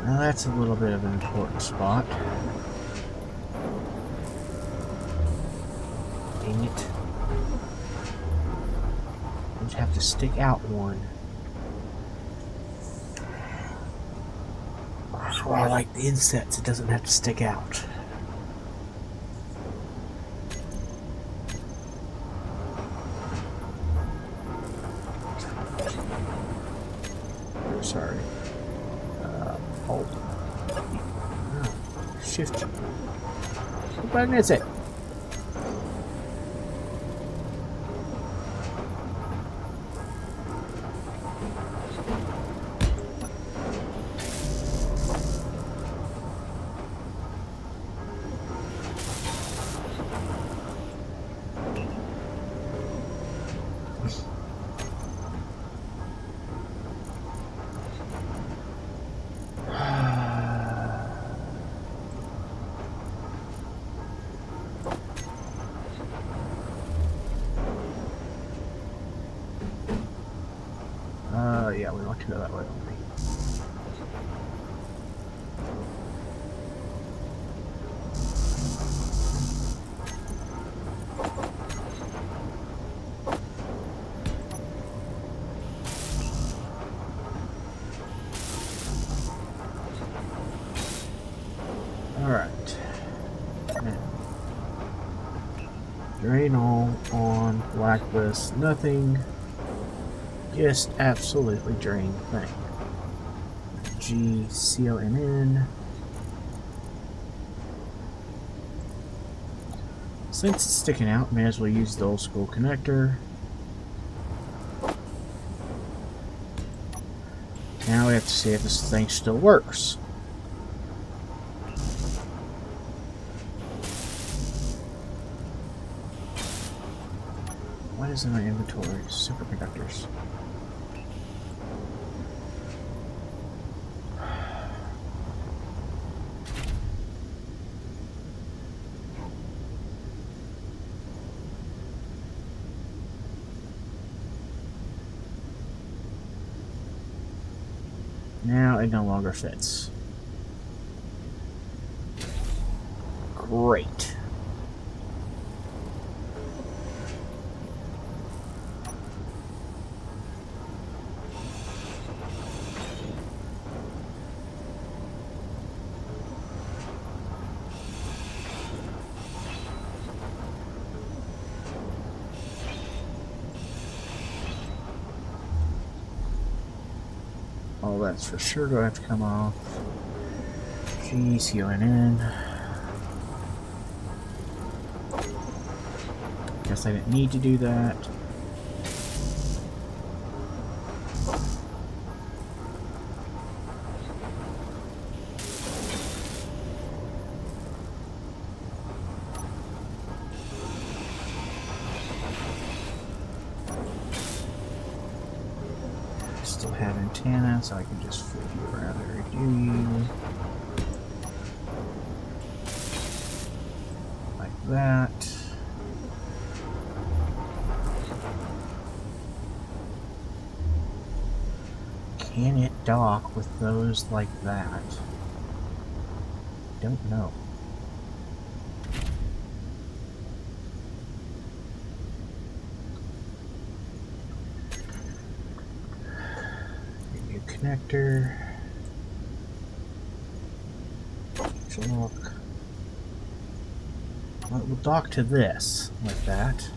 Now that's a little bit of an important spot. Dang it. I just have to stick out one. That's why I like the insets. It doesn't have to stick out. Sorry. Hold. Oh, shift. What button is it? Yeah, we want to go that way only. Alright. Now, Drain all on blacklist. Nothing. Just absolutely drain the thing. GCONN. Since it's sticking out, may as well use the old school connector. Now we have to see if this thing still works. What is in my inventory? Superconductors. Now it no longer fits. Great. All that's for sure going to have to come off. GCONN. Guess I didn't need to do that. Still have antenna, so I can just flip you rather do like that. Can it dock with those like that? Don't know. New connector. Look. Well, we'll dock to this like that.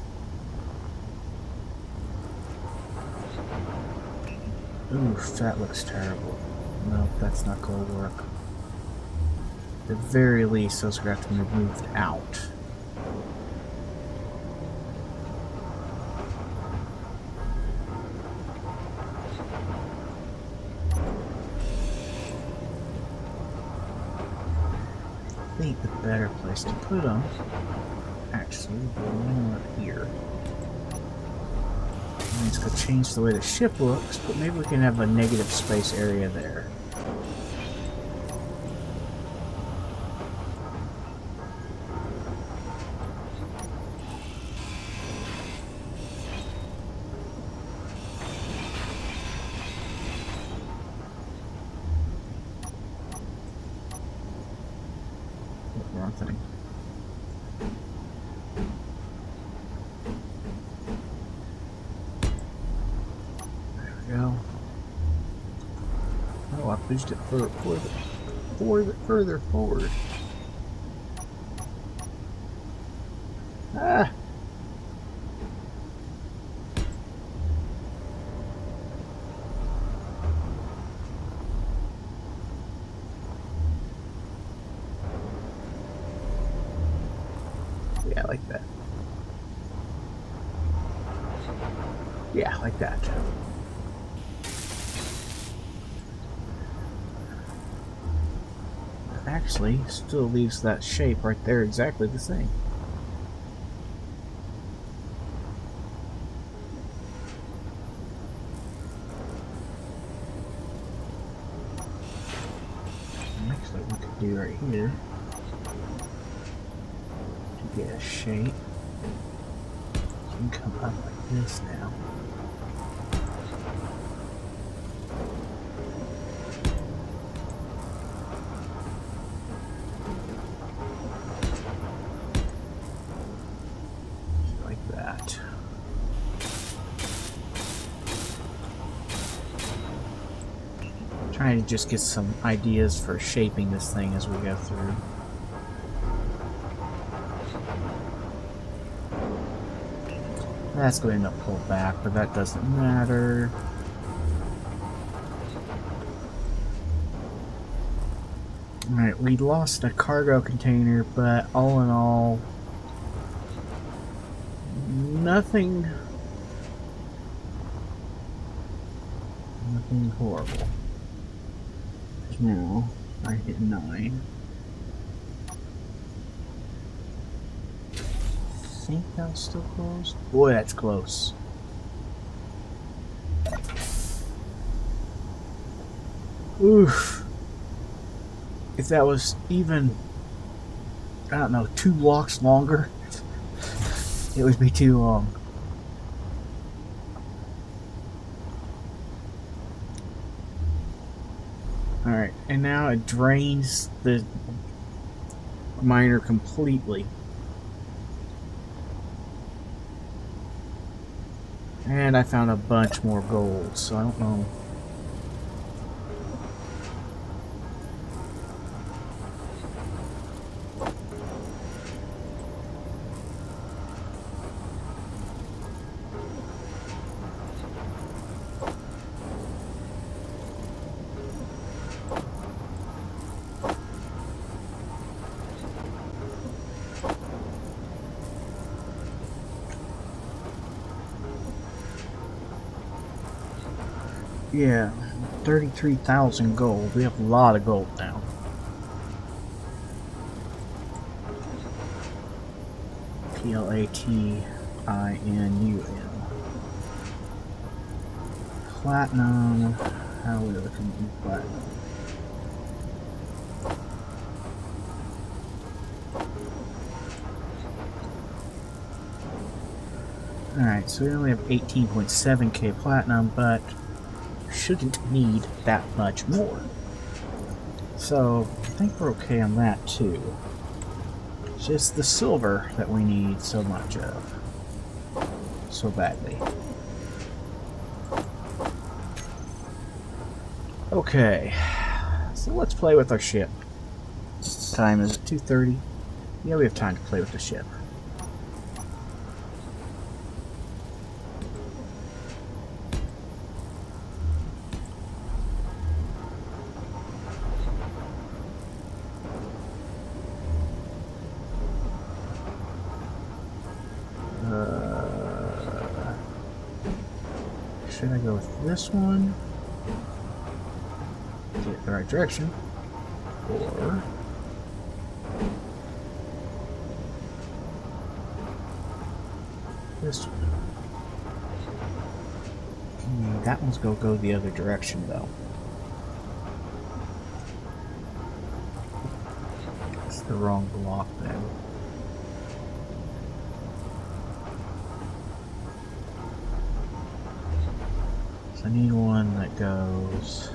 Oof, that looks terrible. Nope, that's not going to work. At the very least, those are going to have to be moved out. I think the better place to put them actually would be one up here. It's going to change the way the ship looks, but maybe we can have a negative space area there. Wrong thing. Go. Oh, I pushed it further forward. Ah! Yeah, like that. Yeah, like that. Actually, still leaves that shape right there exactly the same. Actually, we could do right here to get a shape. You can come up like this now. Trying to just get some ideas for shaping this thing as we go through. That's going to end up pulled back, but that doesn't matter. Alright, we lost a cargo container, but all in all, nothing horrible. Now, I hit 9. I think that was still closed. Boy, that's close. Oof. If that was even, I don't know, 2 blocks longer, it would be too long. Alright, and now it drains the miner completely. And I found a bunch more gold, so I don't know. Yeah, 33,000 gold. We have a lot of gold now. Platinum. Platinum. How are we looking at platinum? Alright, so we only have 18.7k platinum, but shouldn't need that much more. So, I think we're okay on that too. Just the silver that we need so much of. So badly. Okay, so let's play with our ship. Time is 2:30. Yeah, we have time to play with the ship. Should I go with this one? Get the right direction. Or this one. That one's gonna go the other direction though. It's the wrong block then. I need one that goes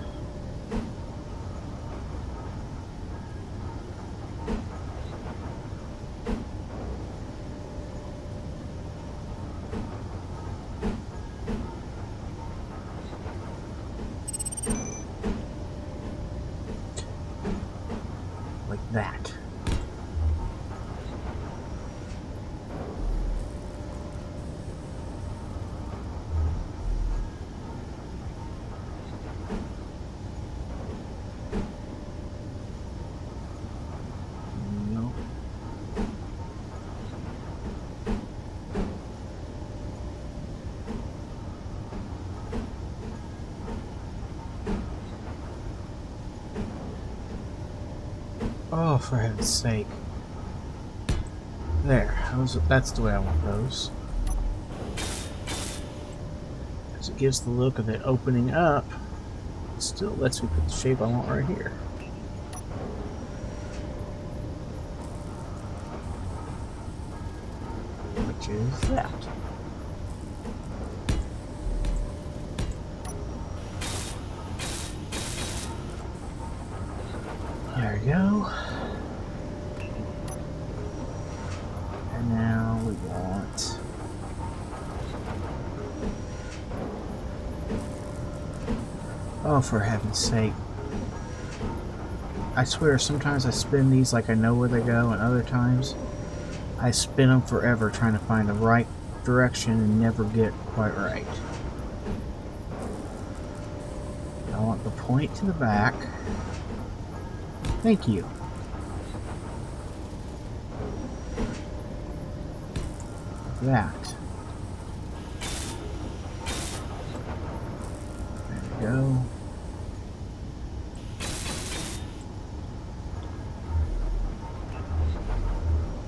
like that. Oh, for heaven's sake. There. That's the way I want those. Because it gives the look of it opening up. It still lets me put the shape I want right here. Which is that. There we go. And now we want oh, for heaven's sake. I swear, sometimes I spin these like I know where they go, and other times I spin them forever trying to find the direction and never get quite right. I want the point to the back. Thank you. That. There we go.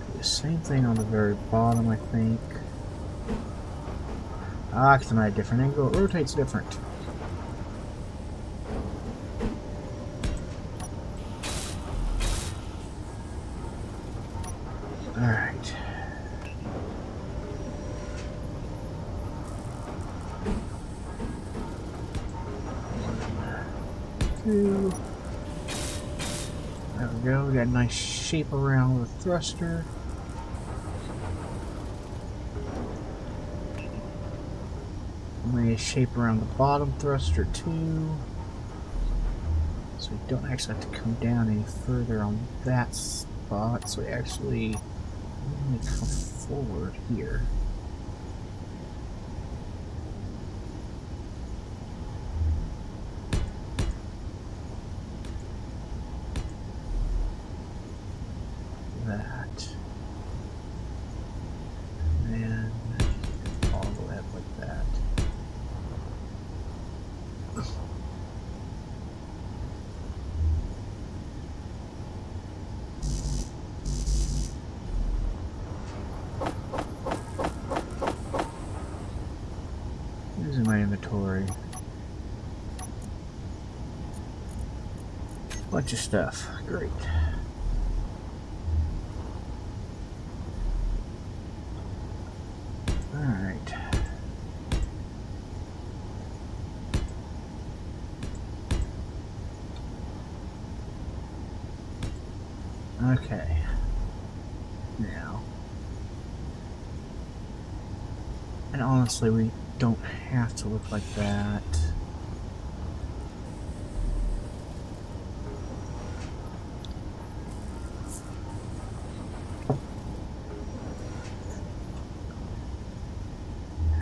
Do the same thing on the very bottom, I think. Ah, because I'm at a different angle, it rotates different. Alright. Two. There we go, we got a nice shape around the thruster. Nice shape around the bottom thruster too. So we don't actually have to come down any further on that spot, so we actually come forward here. That. And all the way up like that. Using my inventory. Bunch of stuff. Great. Alright. Okay. Now. And honestly, we don't have to look like that.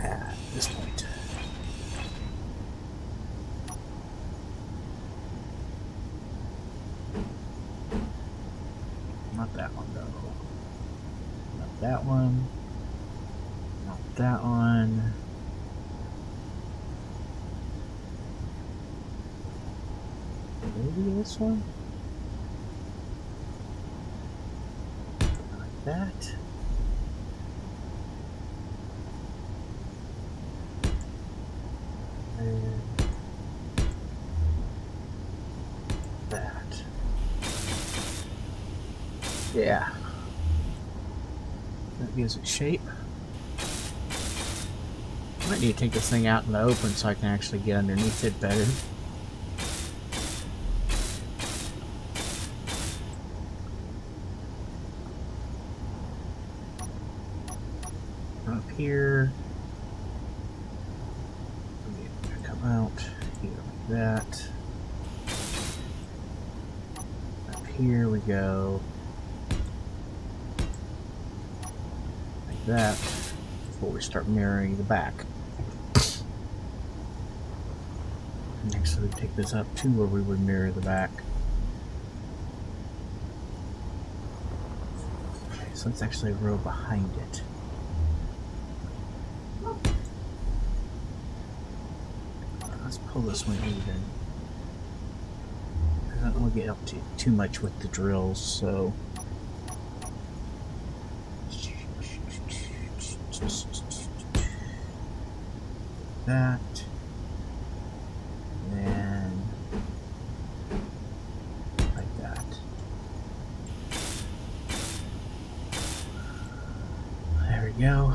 At this point. Not that one, though. Not that one. Not that one. Maybe this one? Like that. And that. Yeah. That gives it shape. Might need to take this thing out in the open so I can actually get underneath it better. Up here. Come out here like that. Up here we go. Like that. Before we start mirroring the back. Next, we take this up to where we would mirror the back. Okay, so it's actually a row behind it. Let's pull this one even. I don't want to get up to too much with the drills, so. That. And like that. There we go.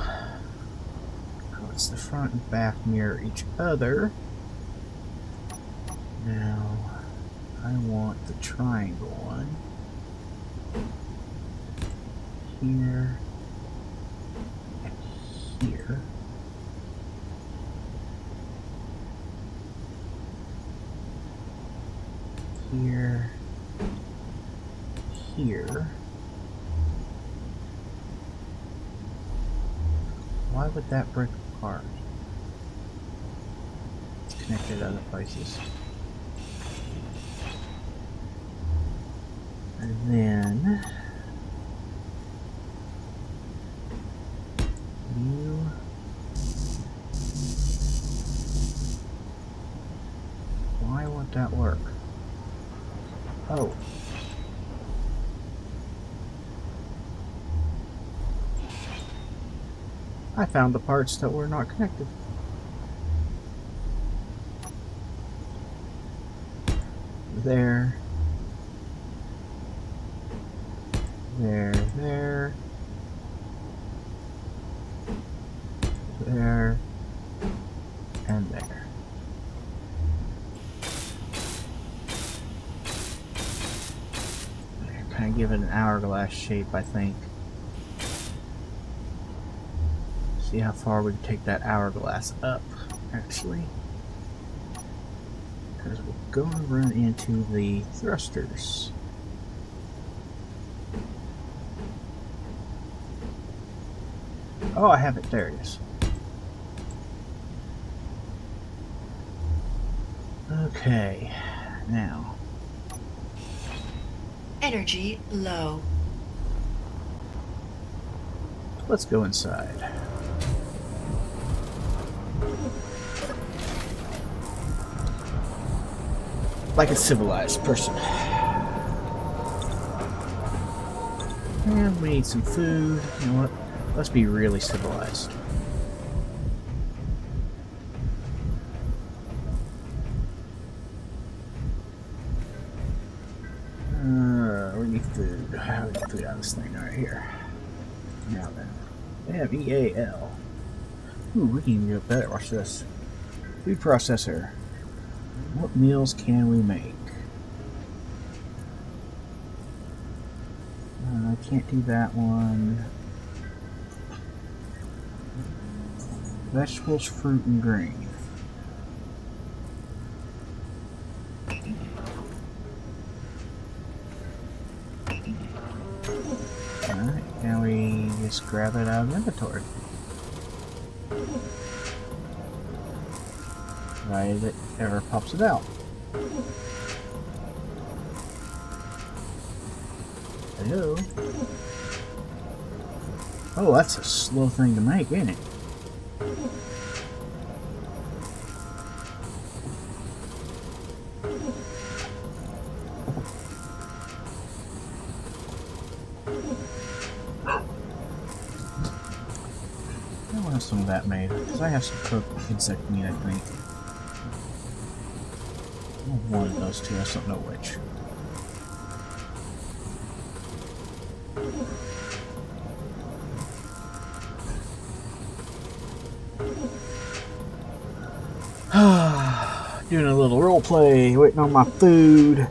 Now let's the front and back mirror each other. Now I want the triangle one here and here. Here, here, Why would that break apart? It's connected to other places. And then you why won't that work? Oh. I found the parts that were not connected. There. There. There. And there. Kind of give it an hourglass shape, I think. See how far we can take that hourglass up, actually. Because we're going to run into the thrusters. Oh, I have it. There it is. Okay, now. Energy low. Let's go inside. Like a civilized person. And we need some food. You know what? Let's be really civilized. We need food. We need food out of this thing right here. Now then. M-E-A-L. Ooh, we can even do it better. Watch this. Food processor. What meals can we make? I can't do that one. Vegetables, fruit, and grain. Alright, now we just grab it out of the inventory. Right as it ever pops it out. Hello? Oh, that's a slow thing to make, isn't it? I want some of that made, because I have some cooked insect meat, I think. One of those two, I just don't know which. Doing a little role play, waiting on my food.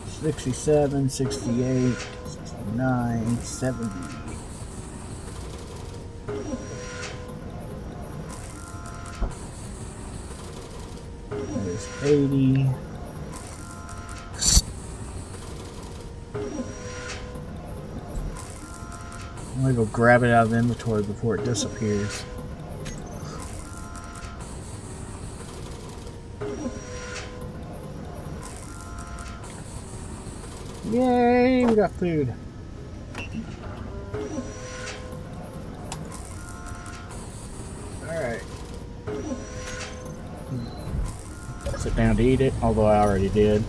67, 68, 69, 70. There's 80. I'm gonna go grab it out of the inventory before it disappears. Yay, we got food. Alright. Sit down to eat it, although I already did.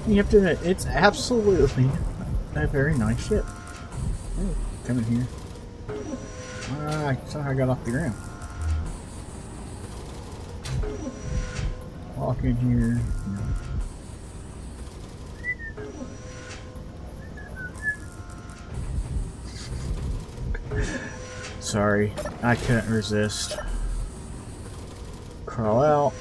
You have to admit, it's absolutely a very nice ship. Oh, come in here. I somehow got off the ground. Walk in here. Sorry, I couldn't resist. Crawl out.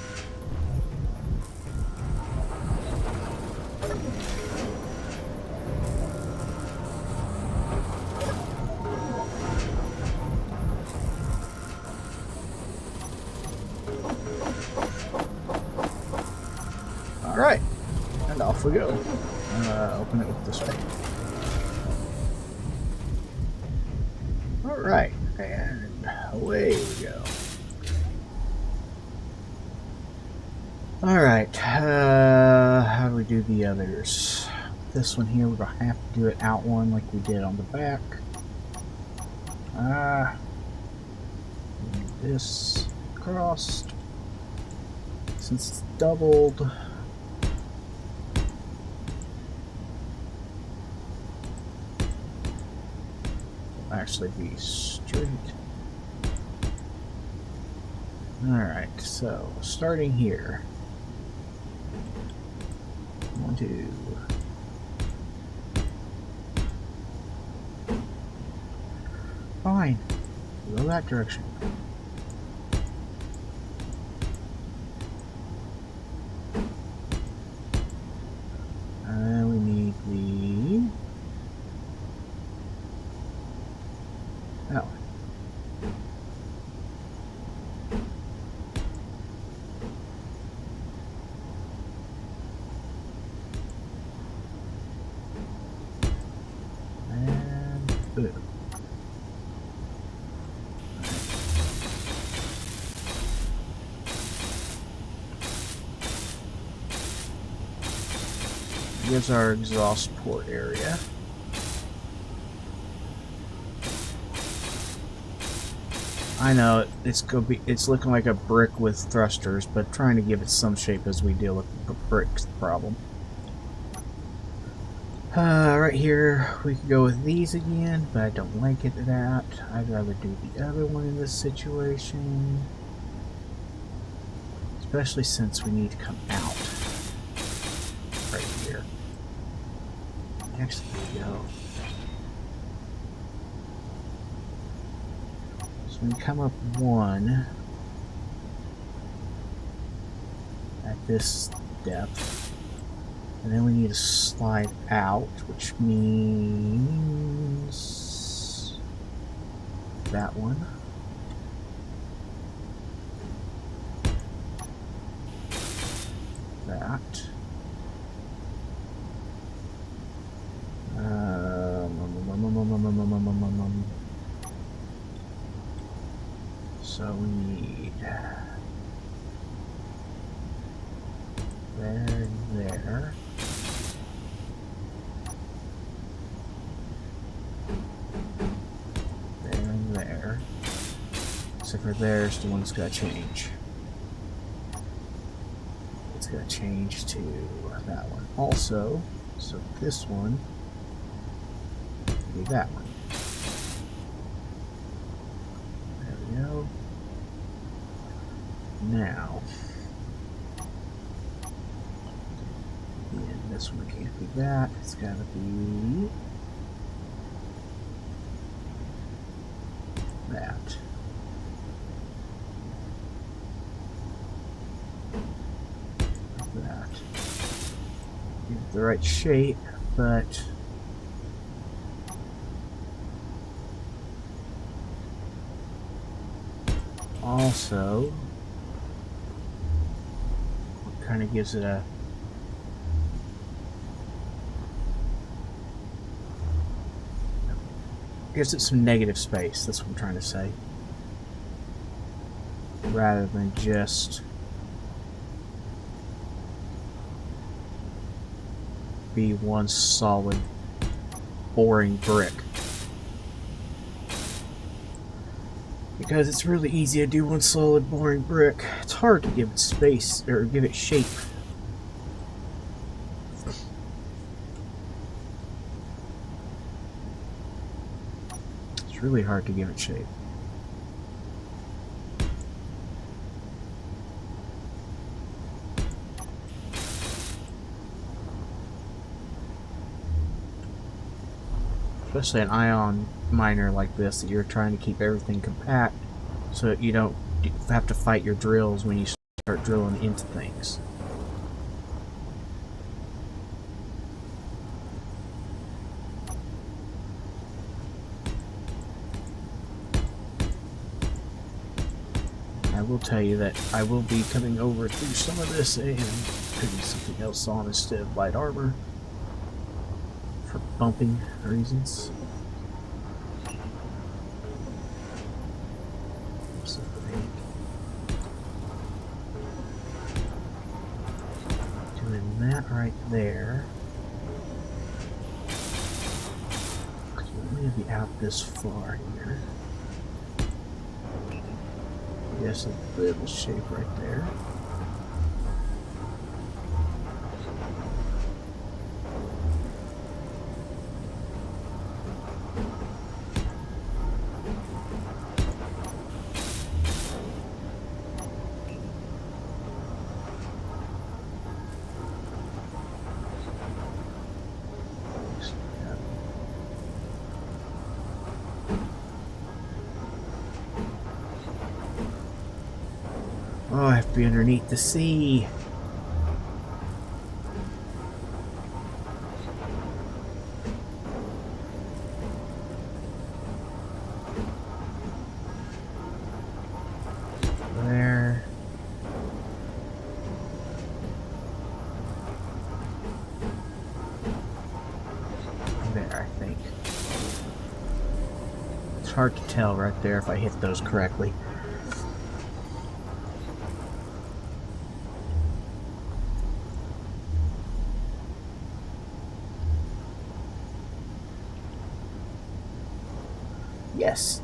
Alright, and off we go. Open it up this way. Alright, and away we go. Alright, how do we do the others? This one here, we're going to have to do it out one like we did on the back. This crossed. Since it's doubled, it'll actually be straight. Alright, so starting here. 1, 2. Fine. Go that direction. We need the... that one. And boom. Here's our exhaust port area. I know it's looking like a brick with thrusters, but trying to give it some shape as we deal with the bricks problem. Right here we could go with these again, but I don't like it that. I'd rather do the other one in this situation, especially since we need to come out right here. Actually, go. So we come up one at this depth, and then we need to slide out, which means that one. That. So we need there, there, there, and there. Except for there's the one that's got to change. It's got to change to that one also. So this one will be that one. There we go. Now, and this one can't be that. It's got to be that. That. Give it the right shape, but also kind of gives it a some negative space. That's what I'm trying to say, rather than just be one solid boring brick. Because it's really easy to do one solid boring brick. It's hard to give it space or give it shape. It's really hard to give it shape. Especially an ion miner like this, that you're trying to keep everything compact so that you don't have to fight your drills when you start drilling into things. I will tell you that I will be coming over through some of this and Could be something else on instead of light armor for bumping reasons. Doing that right there. I'm going to be out this far here. Yes, a little shape right there. Oh, I have to be underneath the sea. There. There, I think. It's hard to tell right there if I hit those correctly.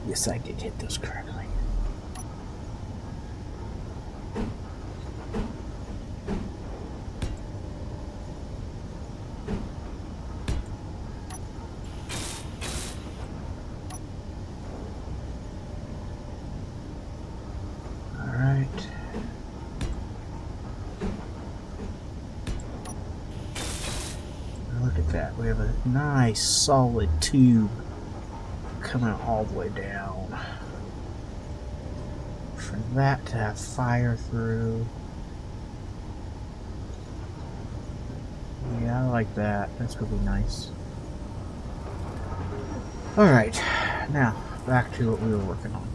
Yes, I did hit those correctly. All right. Look at that. We have a nice solid tube coming all the way down. For that to have fire through. Yeah, I like that. That's gonna be nice. Alright, now back to what we were working on.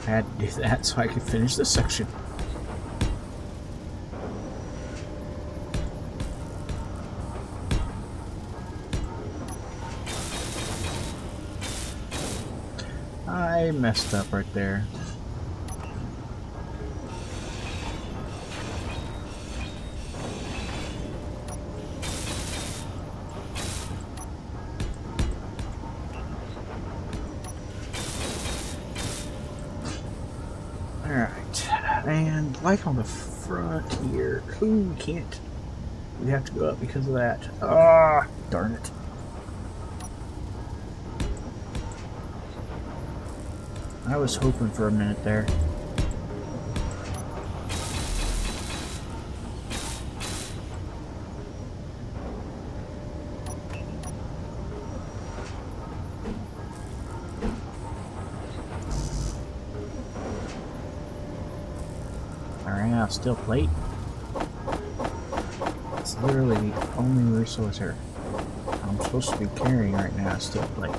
I had to do that so I could finish this section. I messed up right there. Alright, and like on the front here. Ooh, we can't. We have to go up because of that. Ah, darn it. I was hoping for a minute there. Alright, now steel plate. It's literally the only resource here I'm supposed to be carrying right now is steel plate.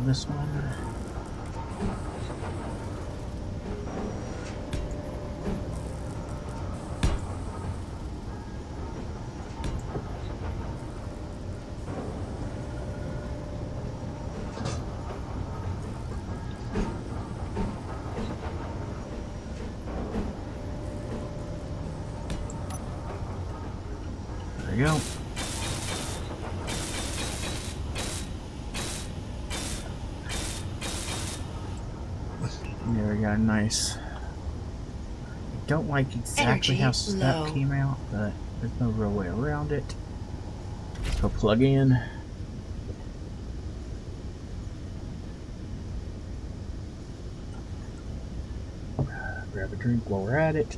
This one. There we go. There we go, nice. I don't like exactly how that came out, but there's no real way around it. Go plug in. Grab a drink while we're at it.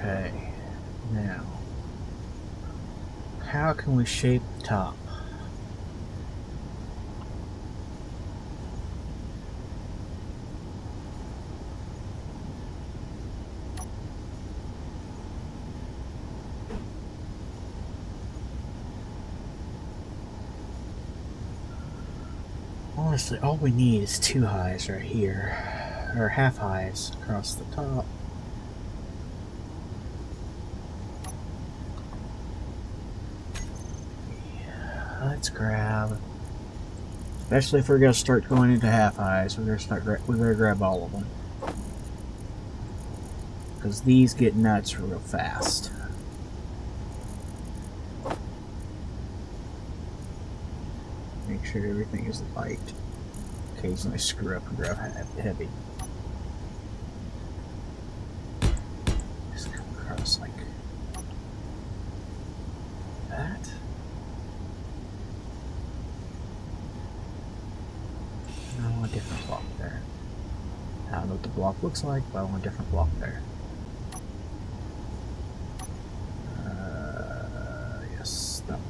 Okay, now, how can we shape the top? Honestly, all we need is 2 highs right here, or half highs across the top. Yeah, let's grab, especially if we're gonna start going into half highs, we're gonna grab all of them, because these get nuts real fast. Make sure everything is light. Occasionally screw up and grab heavy. Just come across like that. I want a different block there. I don't know what the block looks like, but I want a different block there. Yes, that one.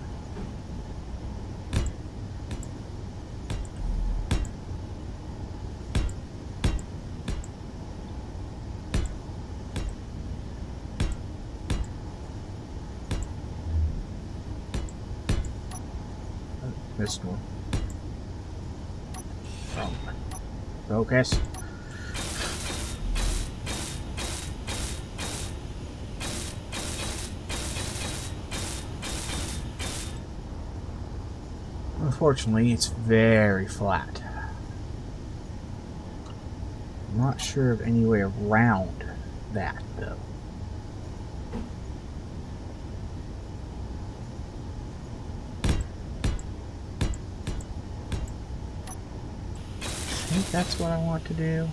Missed one. Oh. Focus. Unfortunately, it's very flat. I'm not sure of any way around that, though. I think that's what I want to do.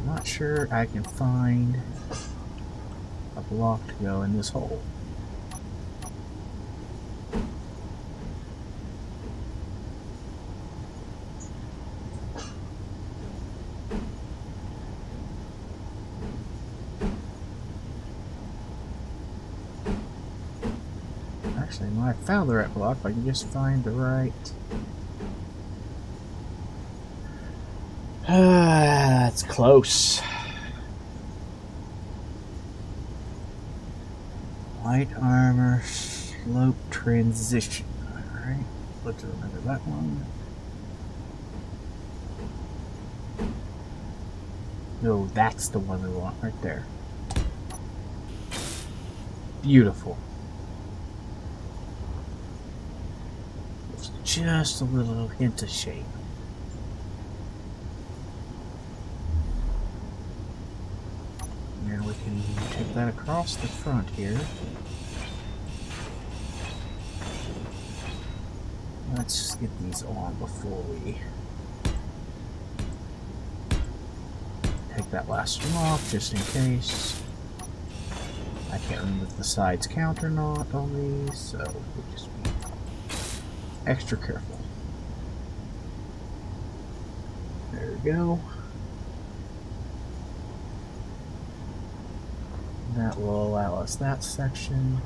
I'm not sure I can find a block to go in this hole. Actually, when I found the right block, I can just find the right... That's close. Light armor, slope transition. Alright, let's remember that one. No, that's the one we want right there. Beautiful. It's just a little hint of shape. Now we can take that across the front here. Let's just get these on before we take that last one off, just in case. I can't remember if the sides count or not on these, so we'll just be extra careful. There we go. That will allow us that section.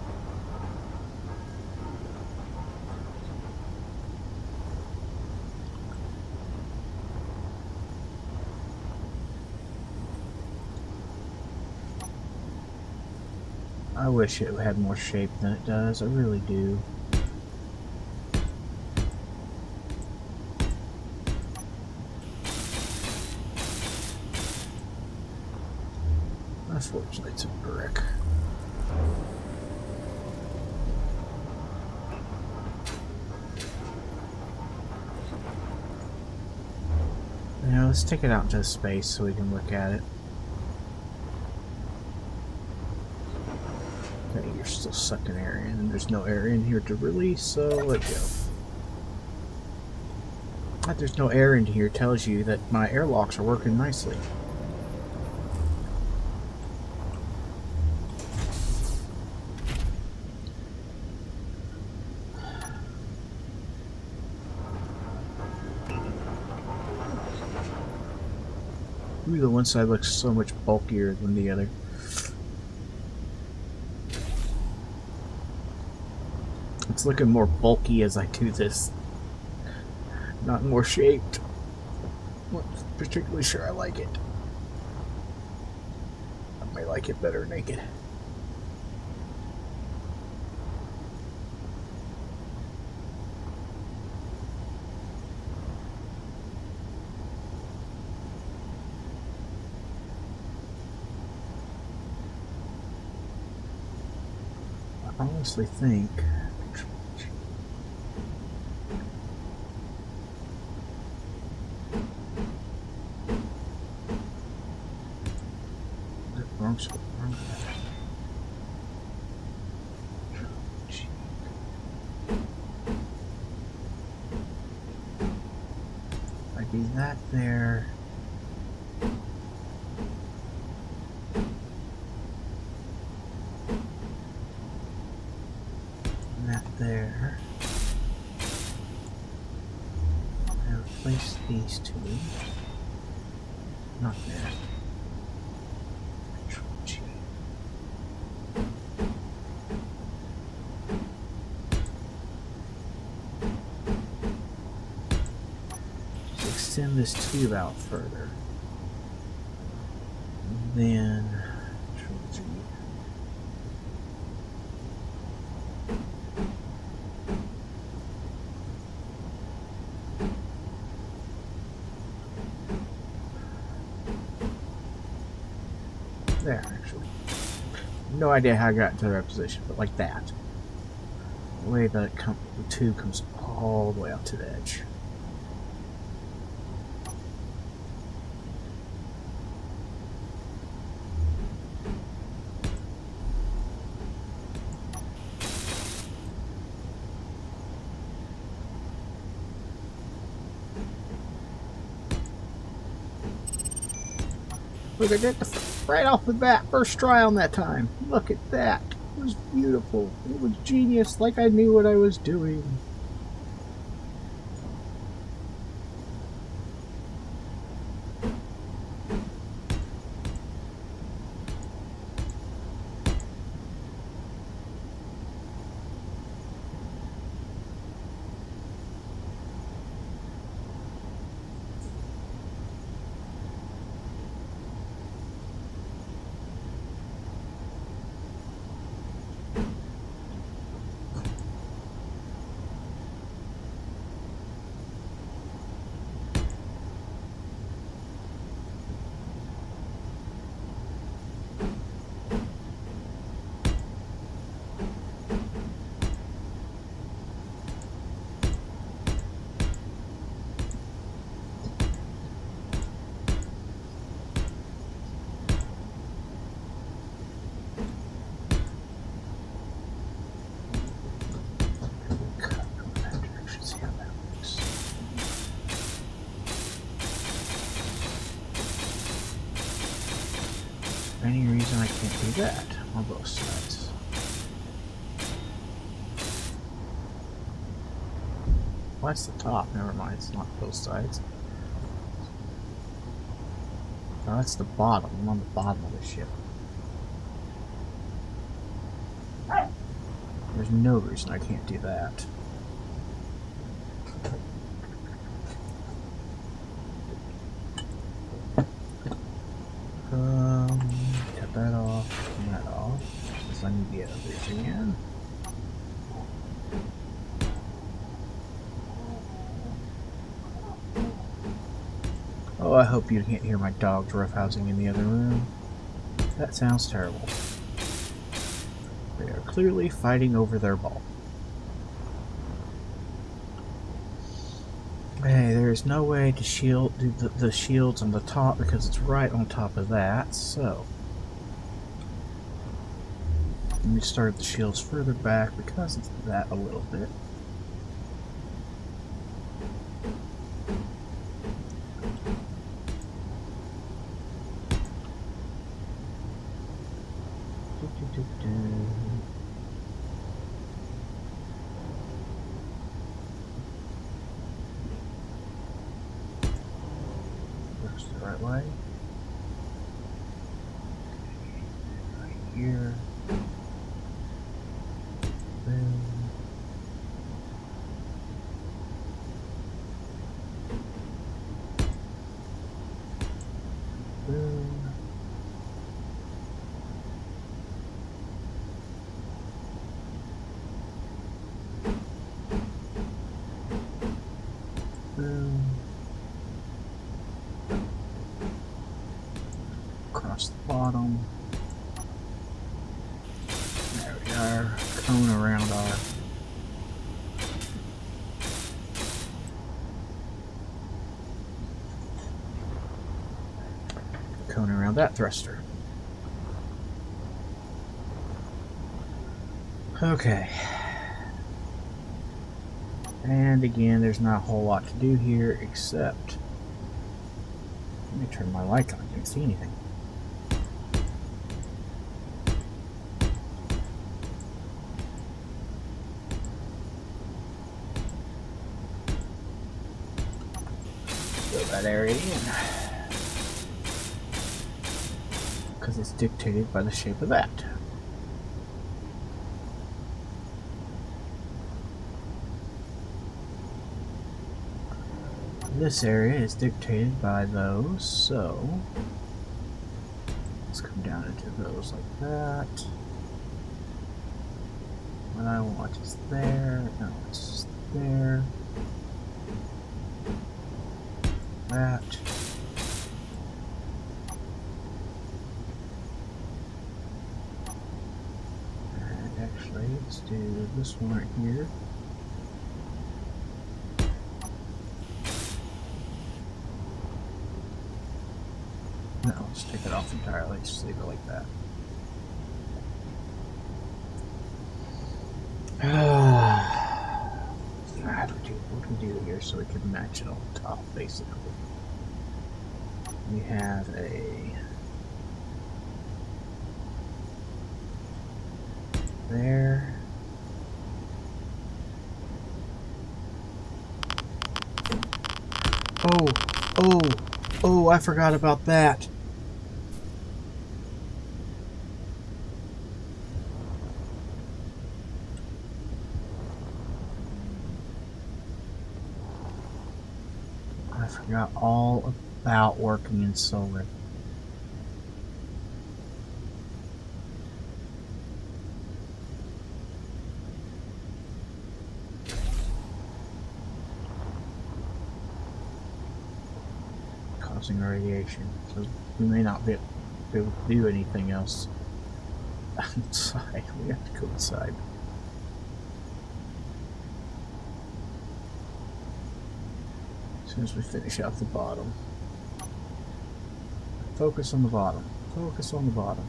I wish it had more shape than it does, I really do. Unfortunately, it's a brick. Now let's take it out into space so we can look at it. Okay, you're still sucking air in, and there's no air in here to release, so let go. That there's no air in here tells you that my airlocks are working nicely. Maybe the one side looks so much bulkier than the other. It's looking more bulky as I do this, not more shaped. I'm not particularly sure I like it. I may like it better naked. I honestly think I do that there. And that there. I replace these two. Not there. Control G. Just extend this tube out further. And then Control G. There, actually. No idea how I got into that position, but like that. The way that the tube comes all the way out to the edge. Look, I did the right off the bat, first try on that time. Look at that. It was beautiful. It was genius, like I knew what I was doing. Any reason I can't do that on both sides? Well, that's the top. Never mind. It's not both sides. No, that's the bottom. I'm on the bottom of the ship. There's no reason I can't do that. Cut that off, and that off, since I need the others again. Oh, I hope you can't hear my dogs roughhousing in the other room. That sounds terrible. They are clearly fighting over their ball. Hey, there's no way to do the shields on the top because it's right on top of that, so let me start the shields further back because it's that a little bit. Works the right way. Right here. Boom. across the bottom. There we are. Cone around our cone around that thruster. Okay. And again, there's not a whole lot to do here except, let me turn my light on, I can't see anything. Fill that area in, because it's dictated by the shape of that. This area is dictated by those, so let's come down into those like that. What I want is there, no, it's there, that. And actually, let's do this one right here. No, let's take it off entirely, just leave it like that. What do we do here so we can match it on top, basically? We have a there. Oh, I forgot about that. I forgot all about working in solar. Causing radiation, so we may not be able to do anything else outside. We have to go inside. As soon as we finish out the bottom. Focus on the bottom. Focus on the bottom.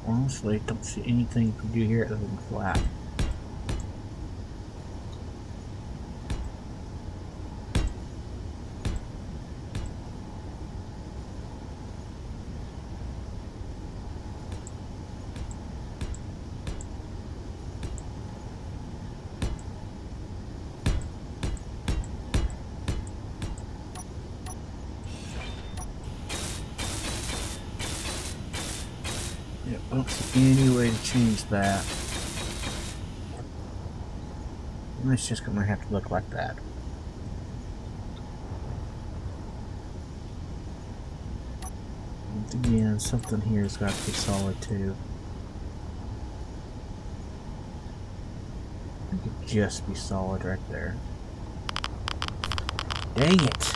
Honestly, don't see anything you can do here other than flat. I don't see any way to change that. And it's just going to have to look like that. And again, something here has got to be solid too. It could just be solid right there. Dang it!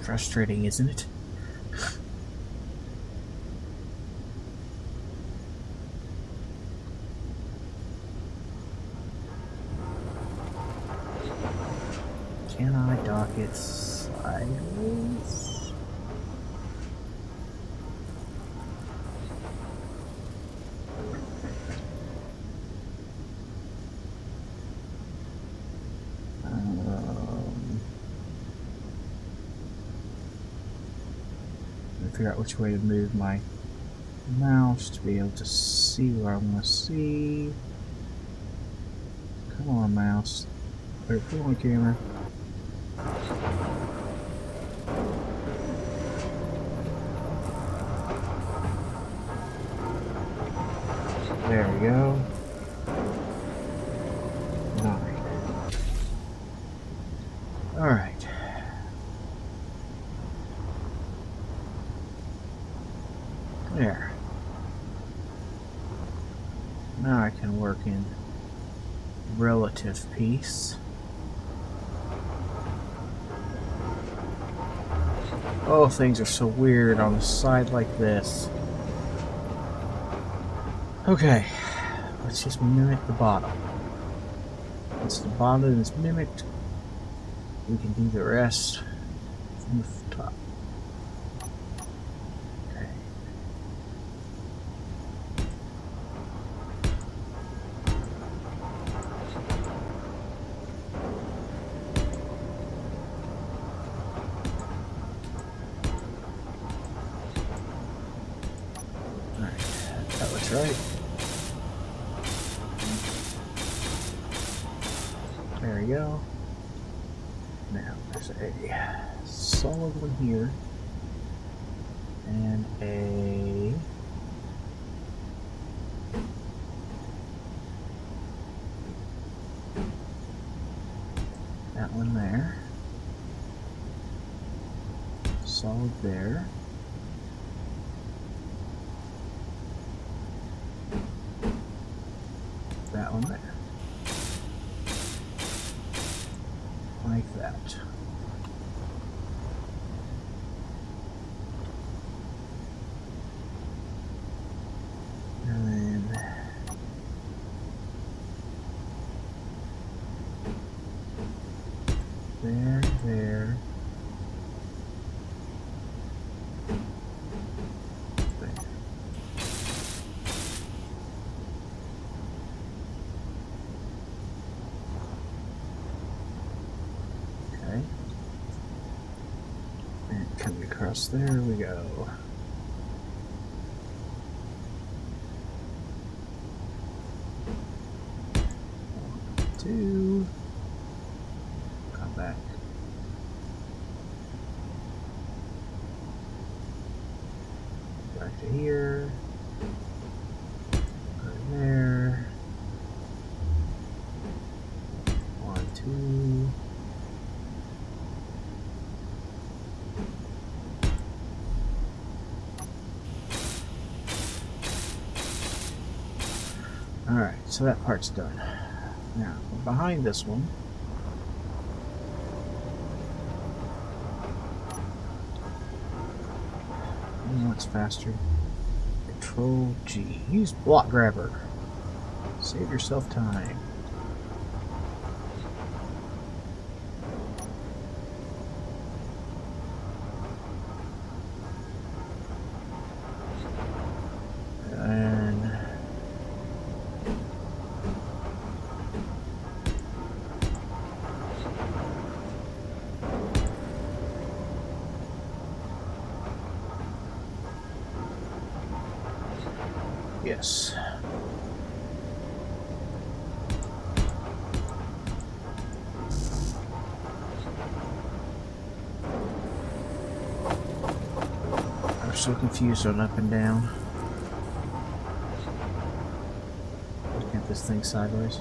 Frustrating, isn't it? Can I dock it sideways? Figure out which way to move my mouse to be able to see what I want to see. Come on, mouse. Wait, come on, camera. There we go. Now I can work in relative peace. Oh, things are so weird on a side like this. Okay, let's just mimic the bottom. Once the bottom is mimicked, we can do the rest from the top. Okay. Alright, that looks right. There we go. Now, there's a solid one here, and that one there, solid there, that one there, like that. And then there, there, there. Okay. And coming across there we go. 2. Come back. Back to here. Go there. 1, 2. Alright, so that part's done. Now, behind this one, you know it's faster. Control G. Use block grabber. Save yourself time. And yes. I'm so confused on up and down. Looking at this thing sideways.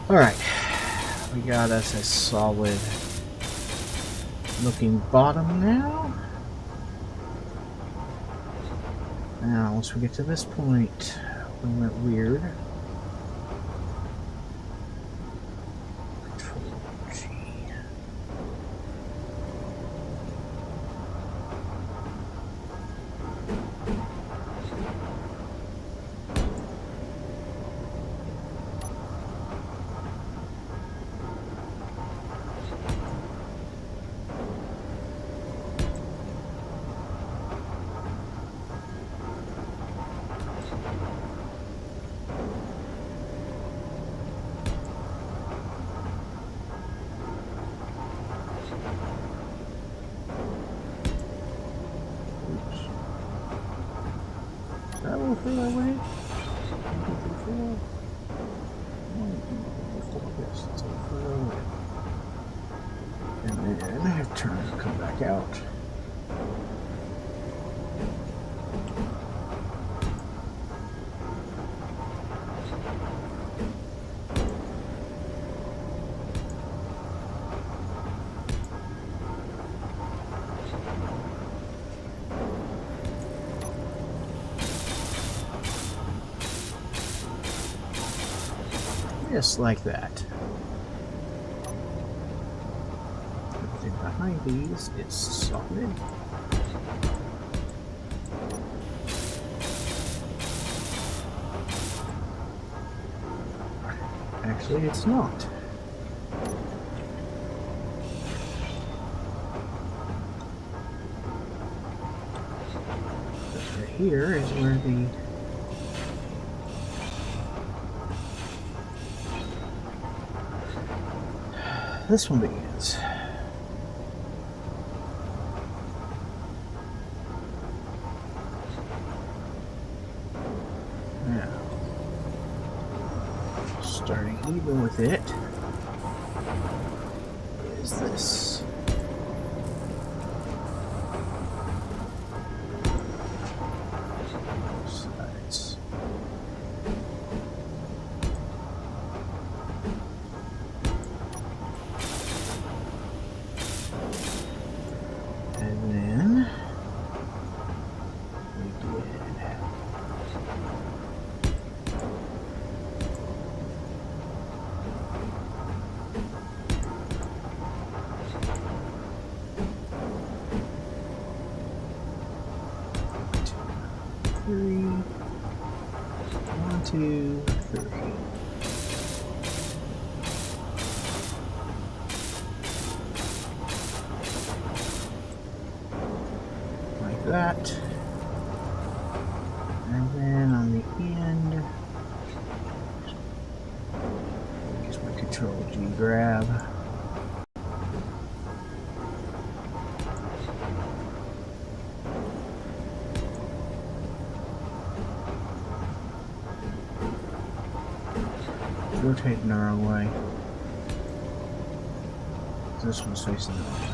Alright. We got us a solid looking bottom now. Now, once we get to this point, we went weird. Control G. That will feel that way. 1, 2, 3, 4. Yes, it's all further away. And then I have to turn and come back out. Just like that. Everything behind these is solid. Actually, it's not. Right here is where this one begins. Now, starting even with it is this. Sides. And then we did three, 1, 2, 3. Like that. And then on the end, use my Control G grab. Rotating the wrong way. This one's facing the wrong way.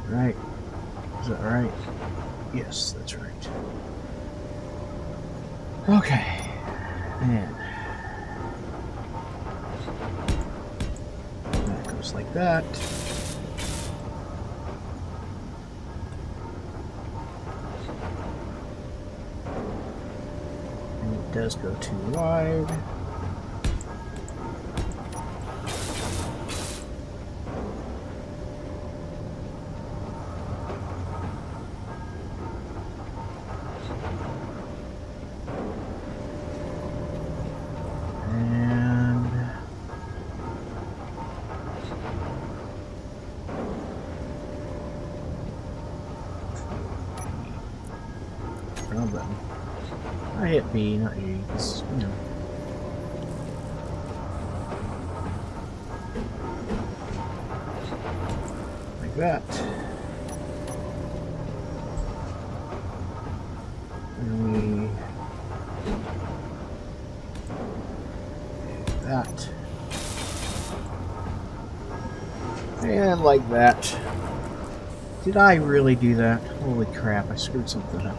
Right. Is that right? Yes, that's right. Okay. And that goes like that. And it does go too wide. Button. I hit B, not E, because, you know. Like that. And we do that. And like that. Did I really do that? Holy crap, I screwed something up.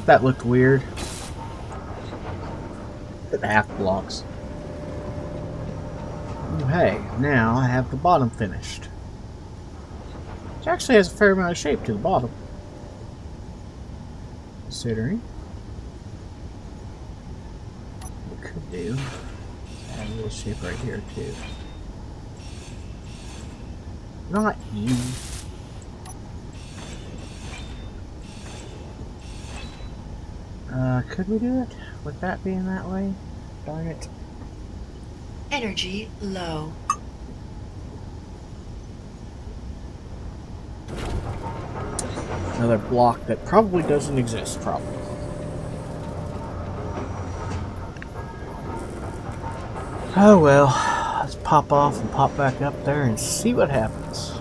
That looked weird. The half blocks. Hey, now I have the bottom finished. Which actually has a fair amount of shape to the bottom. Considering. What we could do. Add a little shape right here too. Not you. Could we do it with that being that way? Darn it. Energy low. Another block that probably doesn't exist, probably. Oh well, let's pop off and pop back up there and see what happens.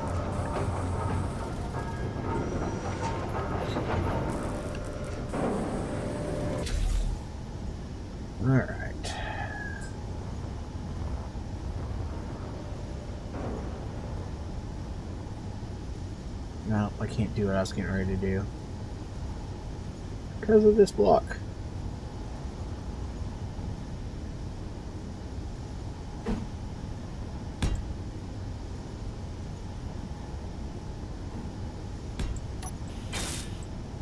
Alright. No, I can't do what I was getting ready to do. Because of this block.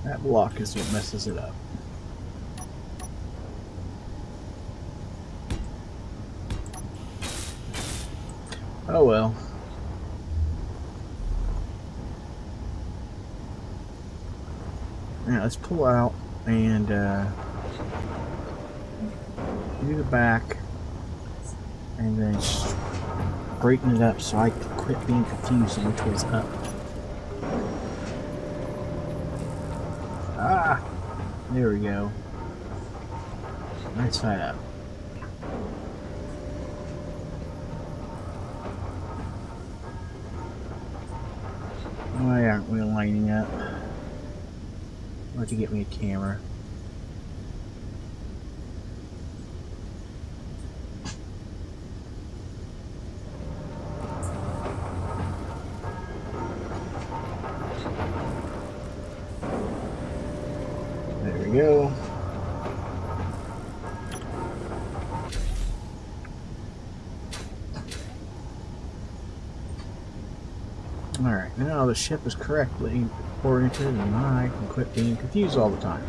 That block is what messes it up. Oh well. Now let's pull out and do the back and then straighten it up so I can quit being confused on which way's up. Ah! There we go. Right side up. Why aren't we lining up? I'll have to get me a camera. There we go. Alright, now the ship is correctly oriented and I can quit being confused all the time.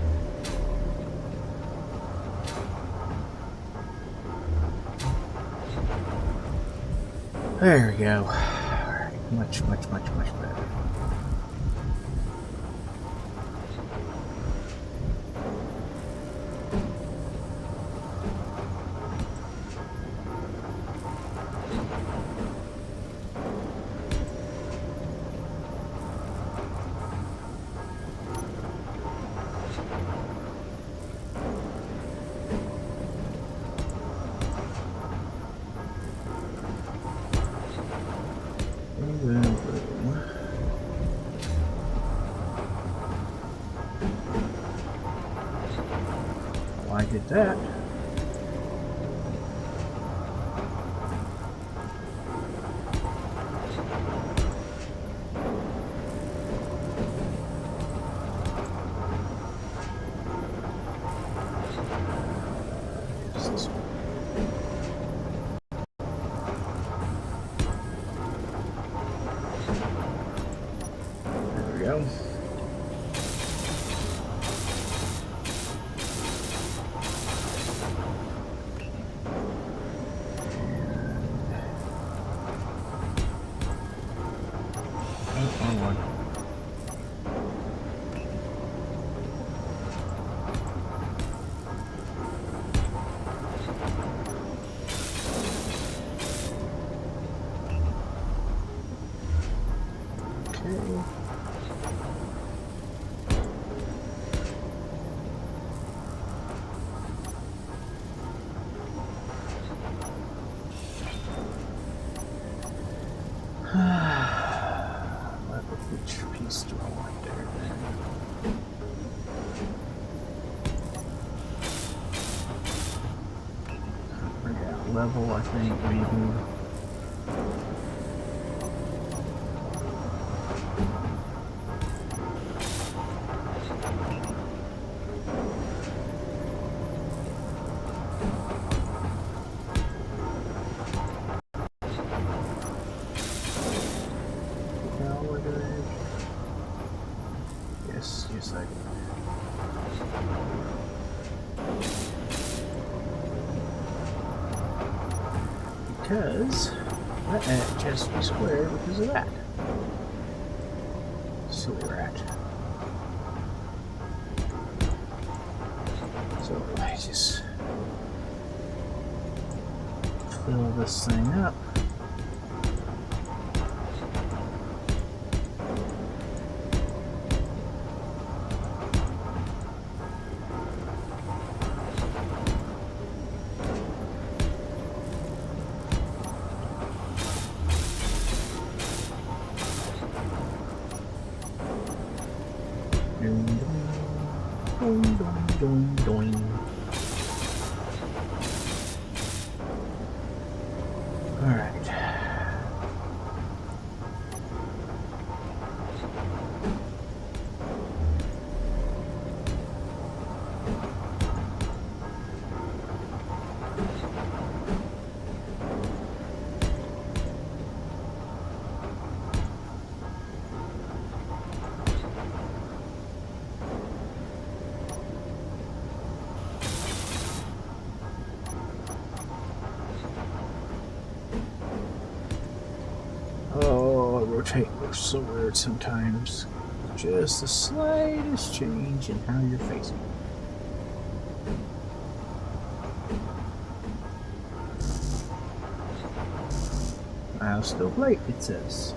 There we go. Alright, much better. Well, I did that. There we go. Which piece do I want there then? Bring out level, I think, maybe. Yes, I do. Because that edge has to be square because of that. Silly rat. So I just fill this thing up. Doing. All right. rotate looks so weird sometimes. Just the slightest change in how you're facing. I'll still plate, it says.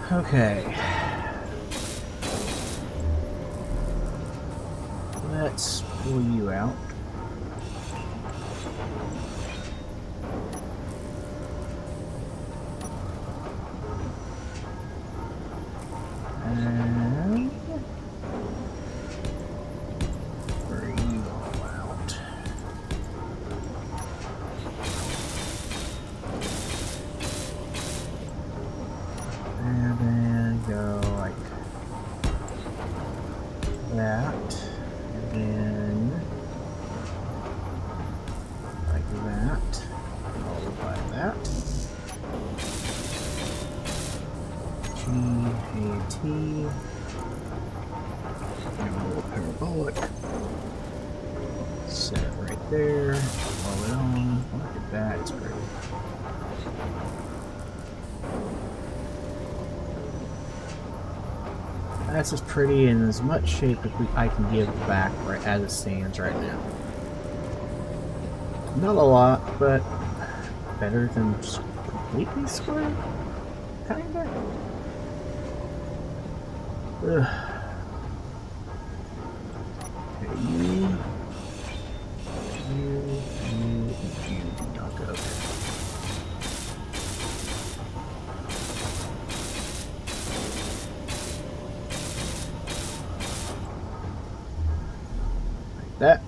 Okay. Let's pull you out. And bring you all out. And then go like that, and then like that, followed by that. G-A-T, and a little parabolic. Set it right there, follow it on, look at that, it's great. That's as pretty and as much shape as I can give it back right as it stands right now. Not a lot, but better than just completely square, kinda. Ugh. Okay, you, not good. That.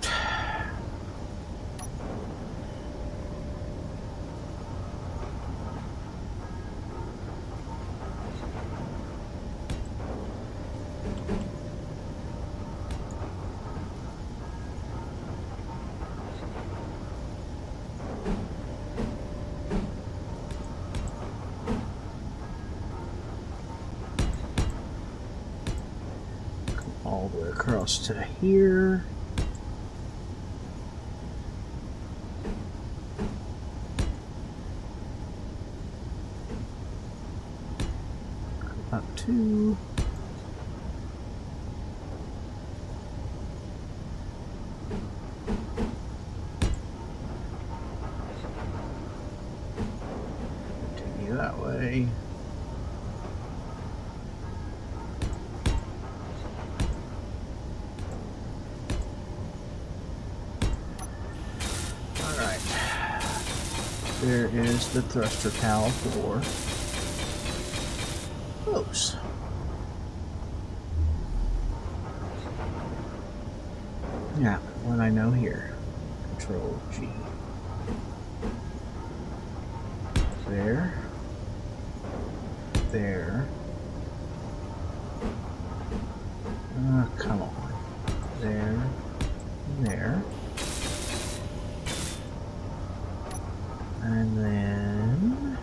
Come all the way across to here. Up to take you that way. All right. There is the thruster cowl for close. Now, what I know here, Control G. There. There. Come on. There. There. And then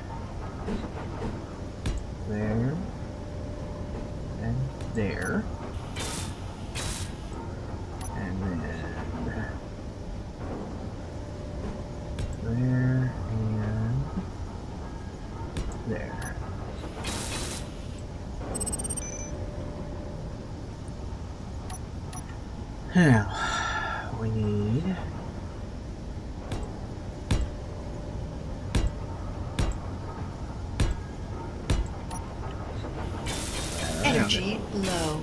there. And there. And then there and there. Now we need Energy low.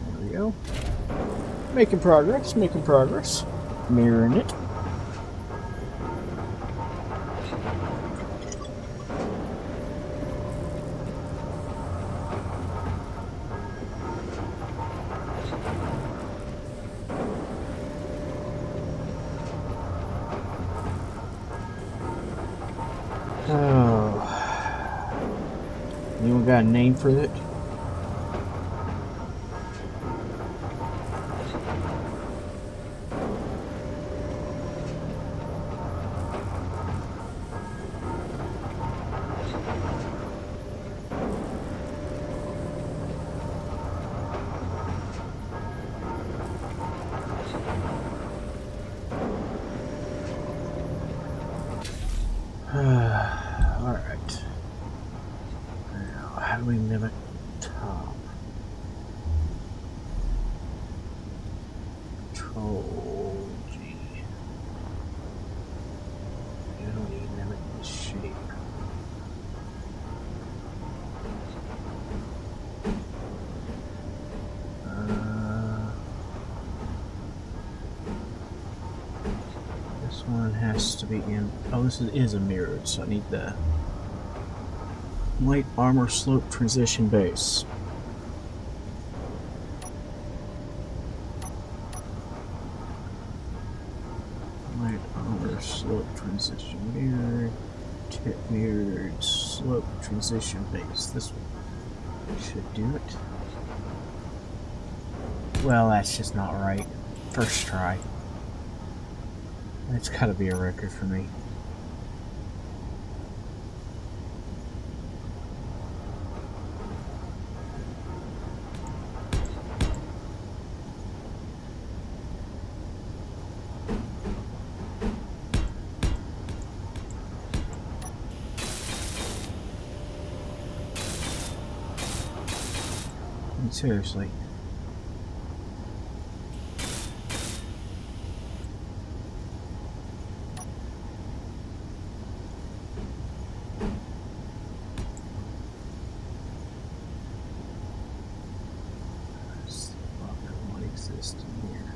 There we go. Making progress, making progress. Mirroring it. Oh. Anyone got a name for it? Alright. Now, how do we mimic top? Control G. How do we mimic the shape? This one has to be in. Oh, this is a mirrored, so I need the light armor slope transition base. Light armor slope transition mirrored. Tip mirrored slope transition base. This one should do it. Well, that's just not right. First try. It's gotta be a record for me. Seriously. What exists in here?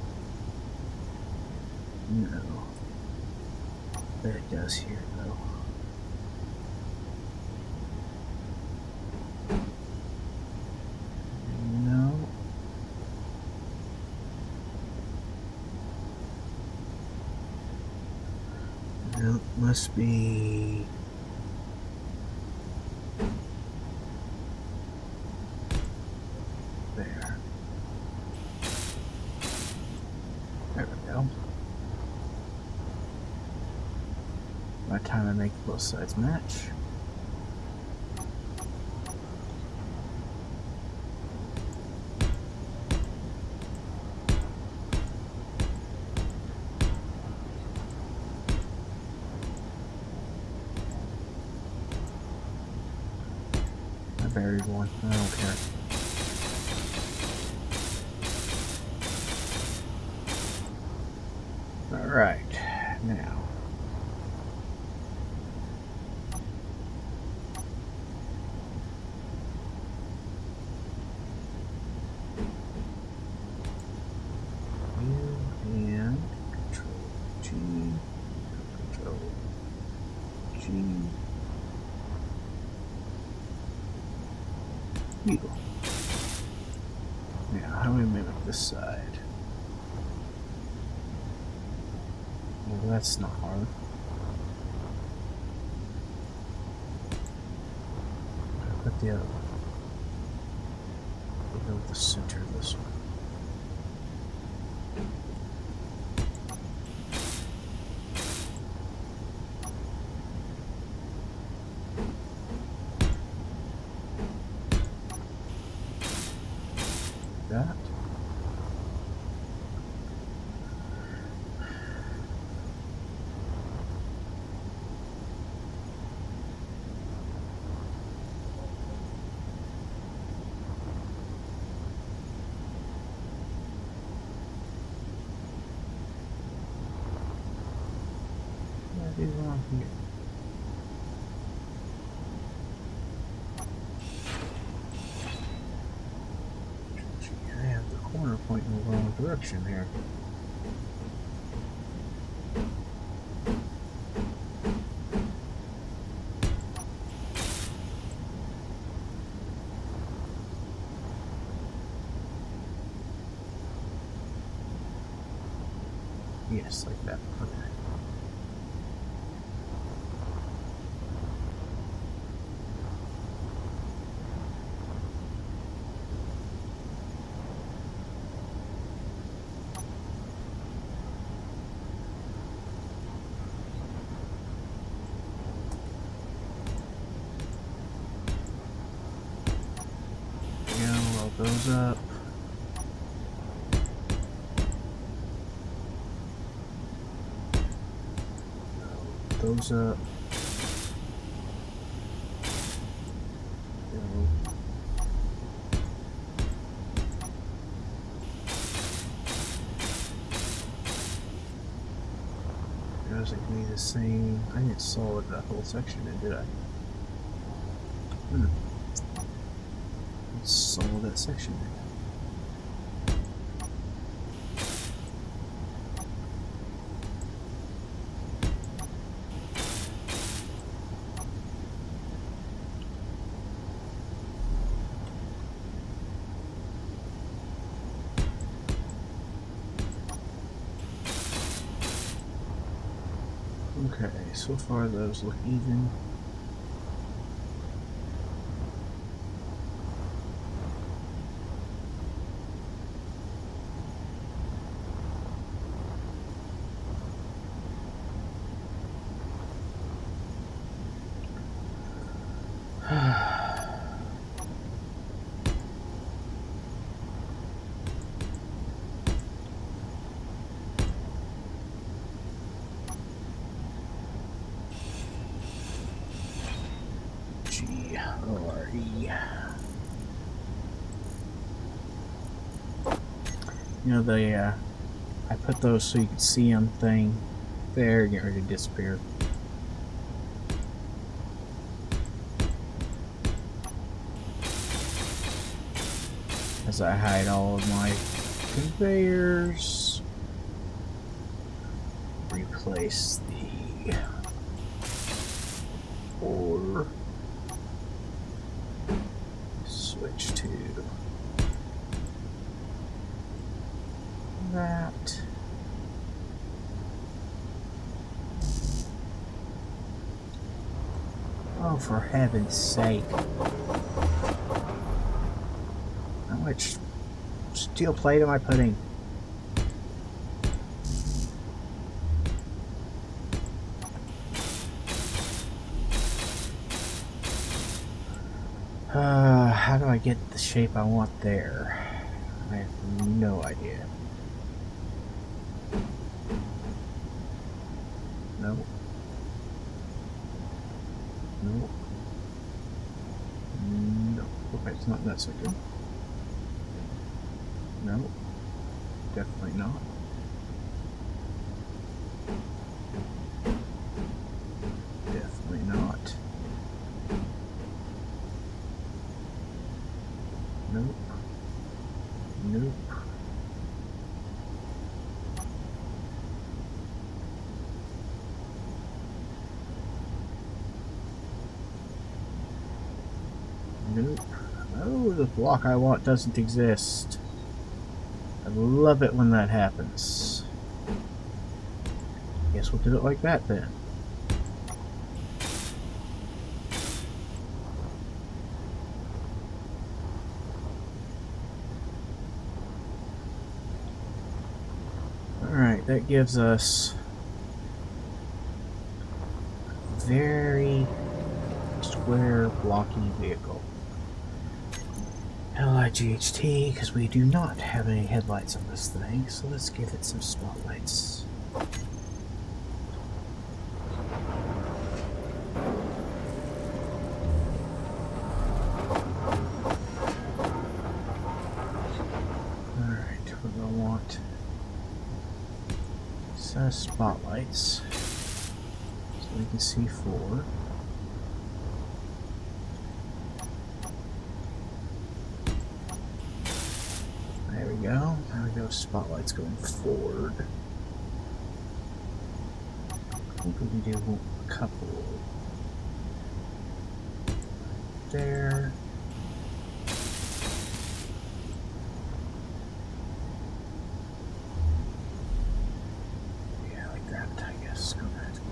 No. But it does here, though. Must be there. There we go. By the time I make both sides match. Buried one. I don't care. Alright, now. And Control G, Control G. You. Now, how do we mimic this side? Well, that's not hard. Put the other one. We'll go with the center of this one. That. What is wrong here? I have the corner pointing in the wrong direction here. Yes, like that. Okay. those up. Those up. Doesn't give me the same. I didn't solid that whole section, did I? Let's solid that section. Okay, so far those look even. G-O-R-E. You know, I put those so you could see them thing there, get ready to disappear. As I hide all of my conveyors. Replace the or switch to that. Oh, for heaven's sake. How much steel plate am I putting? How do I get the shape I want there? I have no idea. Nope. Nope. Nope. Okay, it's not in that section. Nope. Definitely not. Definitely not. Nope. Nope. Nope. Oh, the block I want doesn't exist. I love it when that happens. Guess we'll do it like that then. Alright, that gives us a very square, blocky vehicle. LIGHT, because we do not have any headlights on this thing, so let's give it some spotlights. Alright, we're going to want a set of spotlights so we can see forward. There we go. There we go. Spotlights going forward. I think we can do a couple there. Yeah, like that, I guess. Go back to the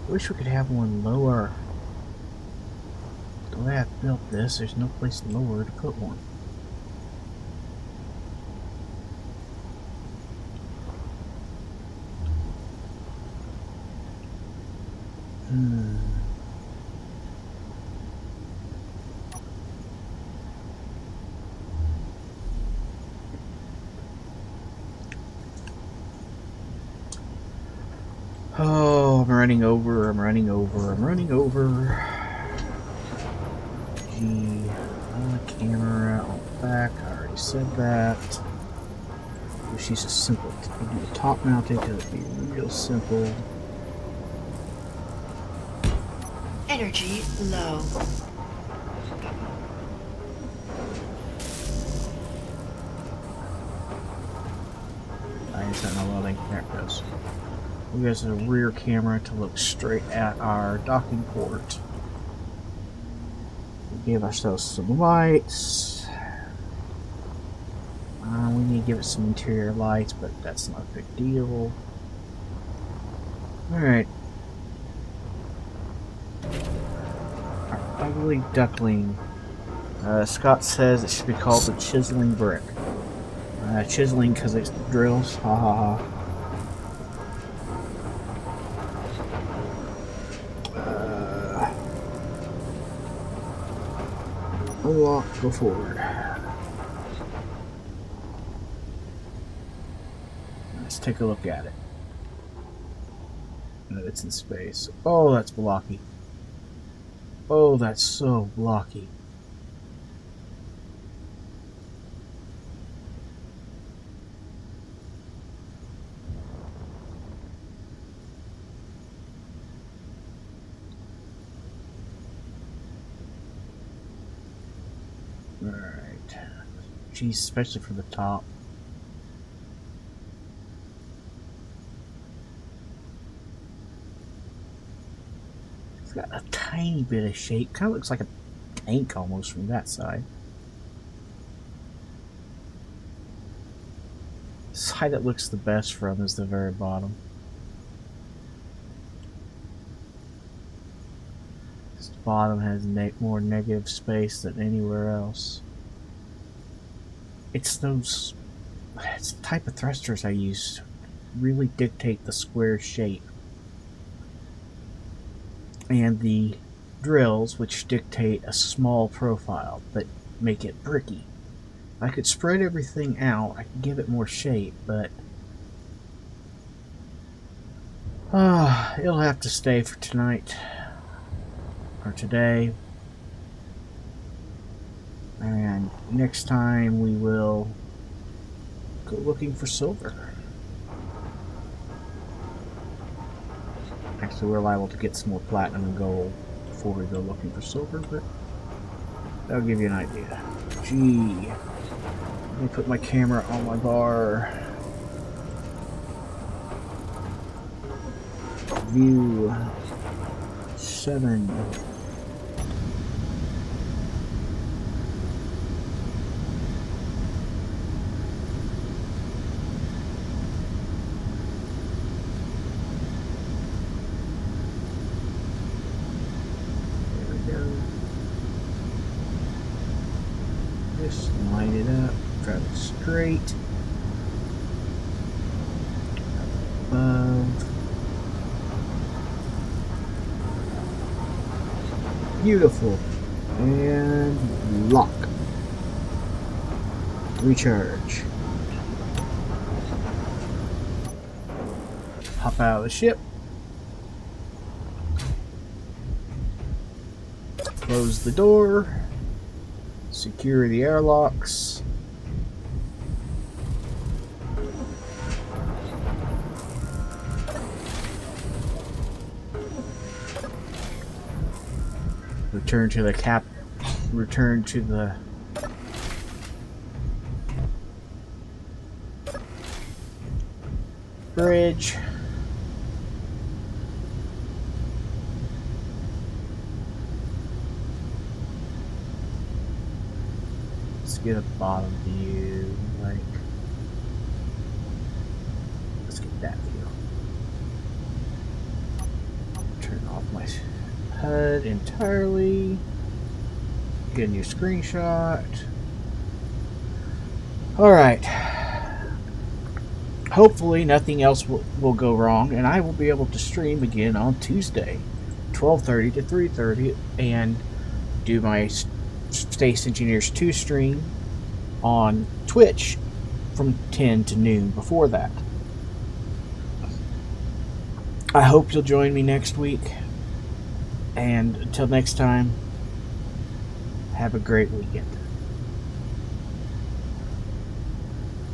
I wish we could have one lower. The way I've built this, there's no place lower to put one. Oh, I'm running over, I'm running over, I'm running over. Gee, camera on the back, I already said that. If she's a simple, we'll do the top mounted because it'd be real simple. Energy low. I ain't setting a loading. There it goes. We got a rear camera to look straight at our docking port. We gave ourselves some lights. We need to give it some interior lights, but that's not a big deal. Alright. Our ugly duckling. Scott says it should be called the chiseling brick. Chiseling because it's drills. Ha ha ha. Unlock, go forward. Let's take a look at it. It's in space. Oh, that's blocky. Oh, that's so blocky. Alright. Geez, especially for the top. It's got a tiny bit of shape. Kind of looks like a tank almost from that side. The side that looks the best from is the very bottom. This bottom has more negative space than anywhere else. It's the type of thrusters I use really dictate the square shape. And the drills, which dictate a small profile, but make it bricky. I could spread everything out, I could give it more shape, but it'll have to stay for tonight, or today. And next time we will go looking for silver. Actually, we're liable to get some more platinum and gold before we go looking for silver, but that'll give you an idea. Gee. Let me put my camera on my bar. View 7. Just line it up, drive it straight. Above. Beautiful. And lock. Recharge. Hop out of the ship. Close the door. Secure the airlocks. Return to the return to the bridge. Let's get a bottom view, like, let's get that view. Turn off my HUD entirely. Get a new screenshot. Alright. Hopefully nothing else will go wrong, and I will be able to stream again on Tuesday, 12:30 to 3:30, and do my Space Engineers 2 stream on Twitch from 10 to noon before that. I hope you'll join me next week. And until next time, have a great weekend.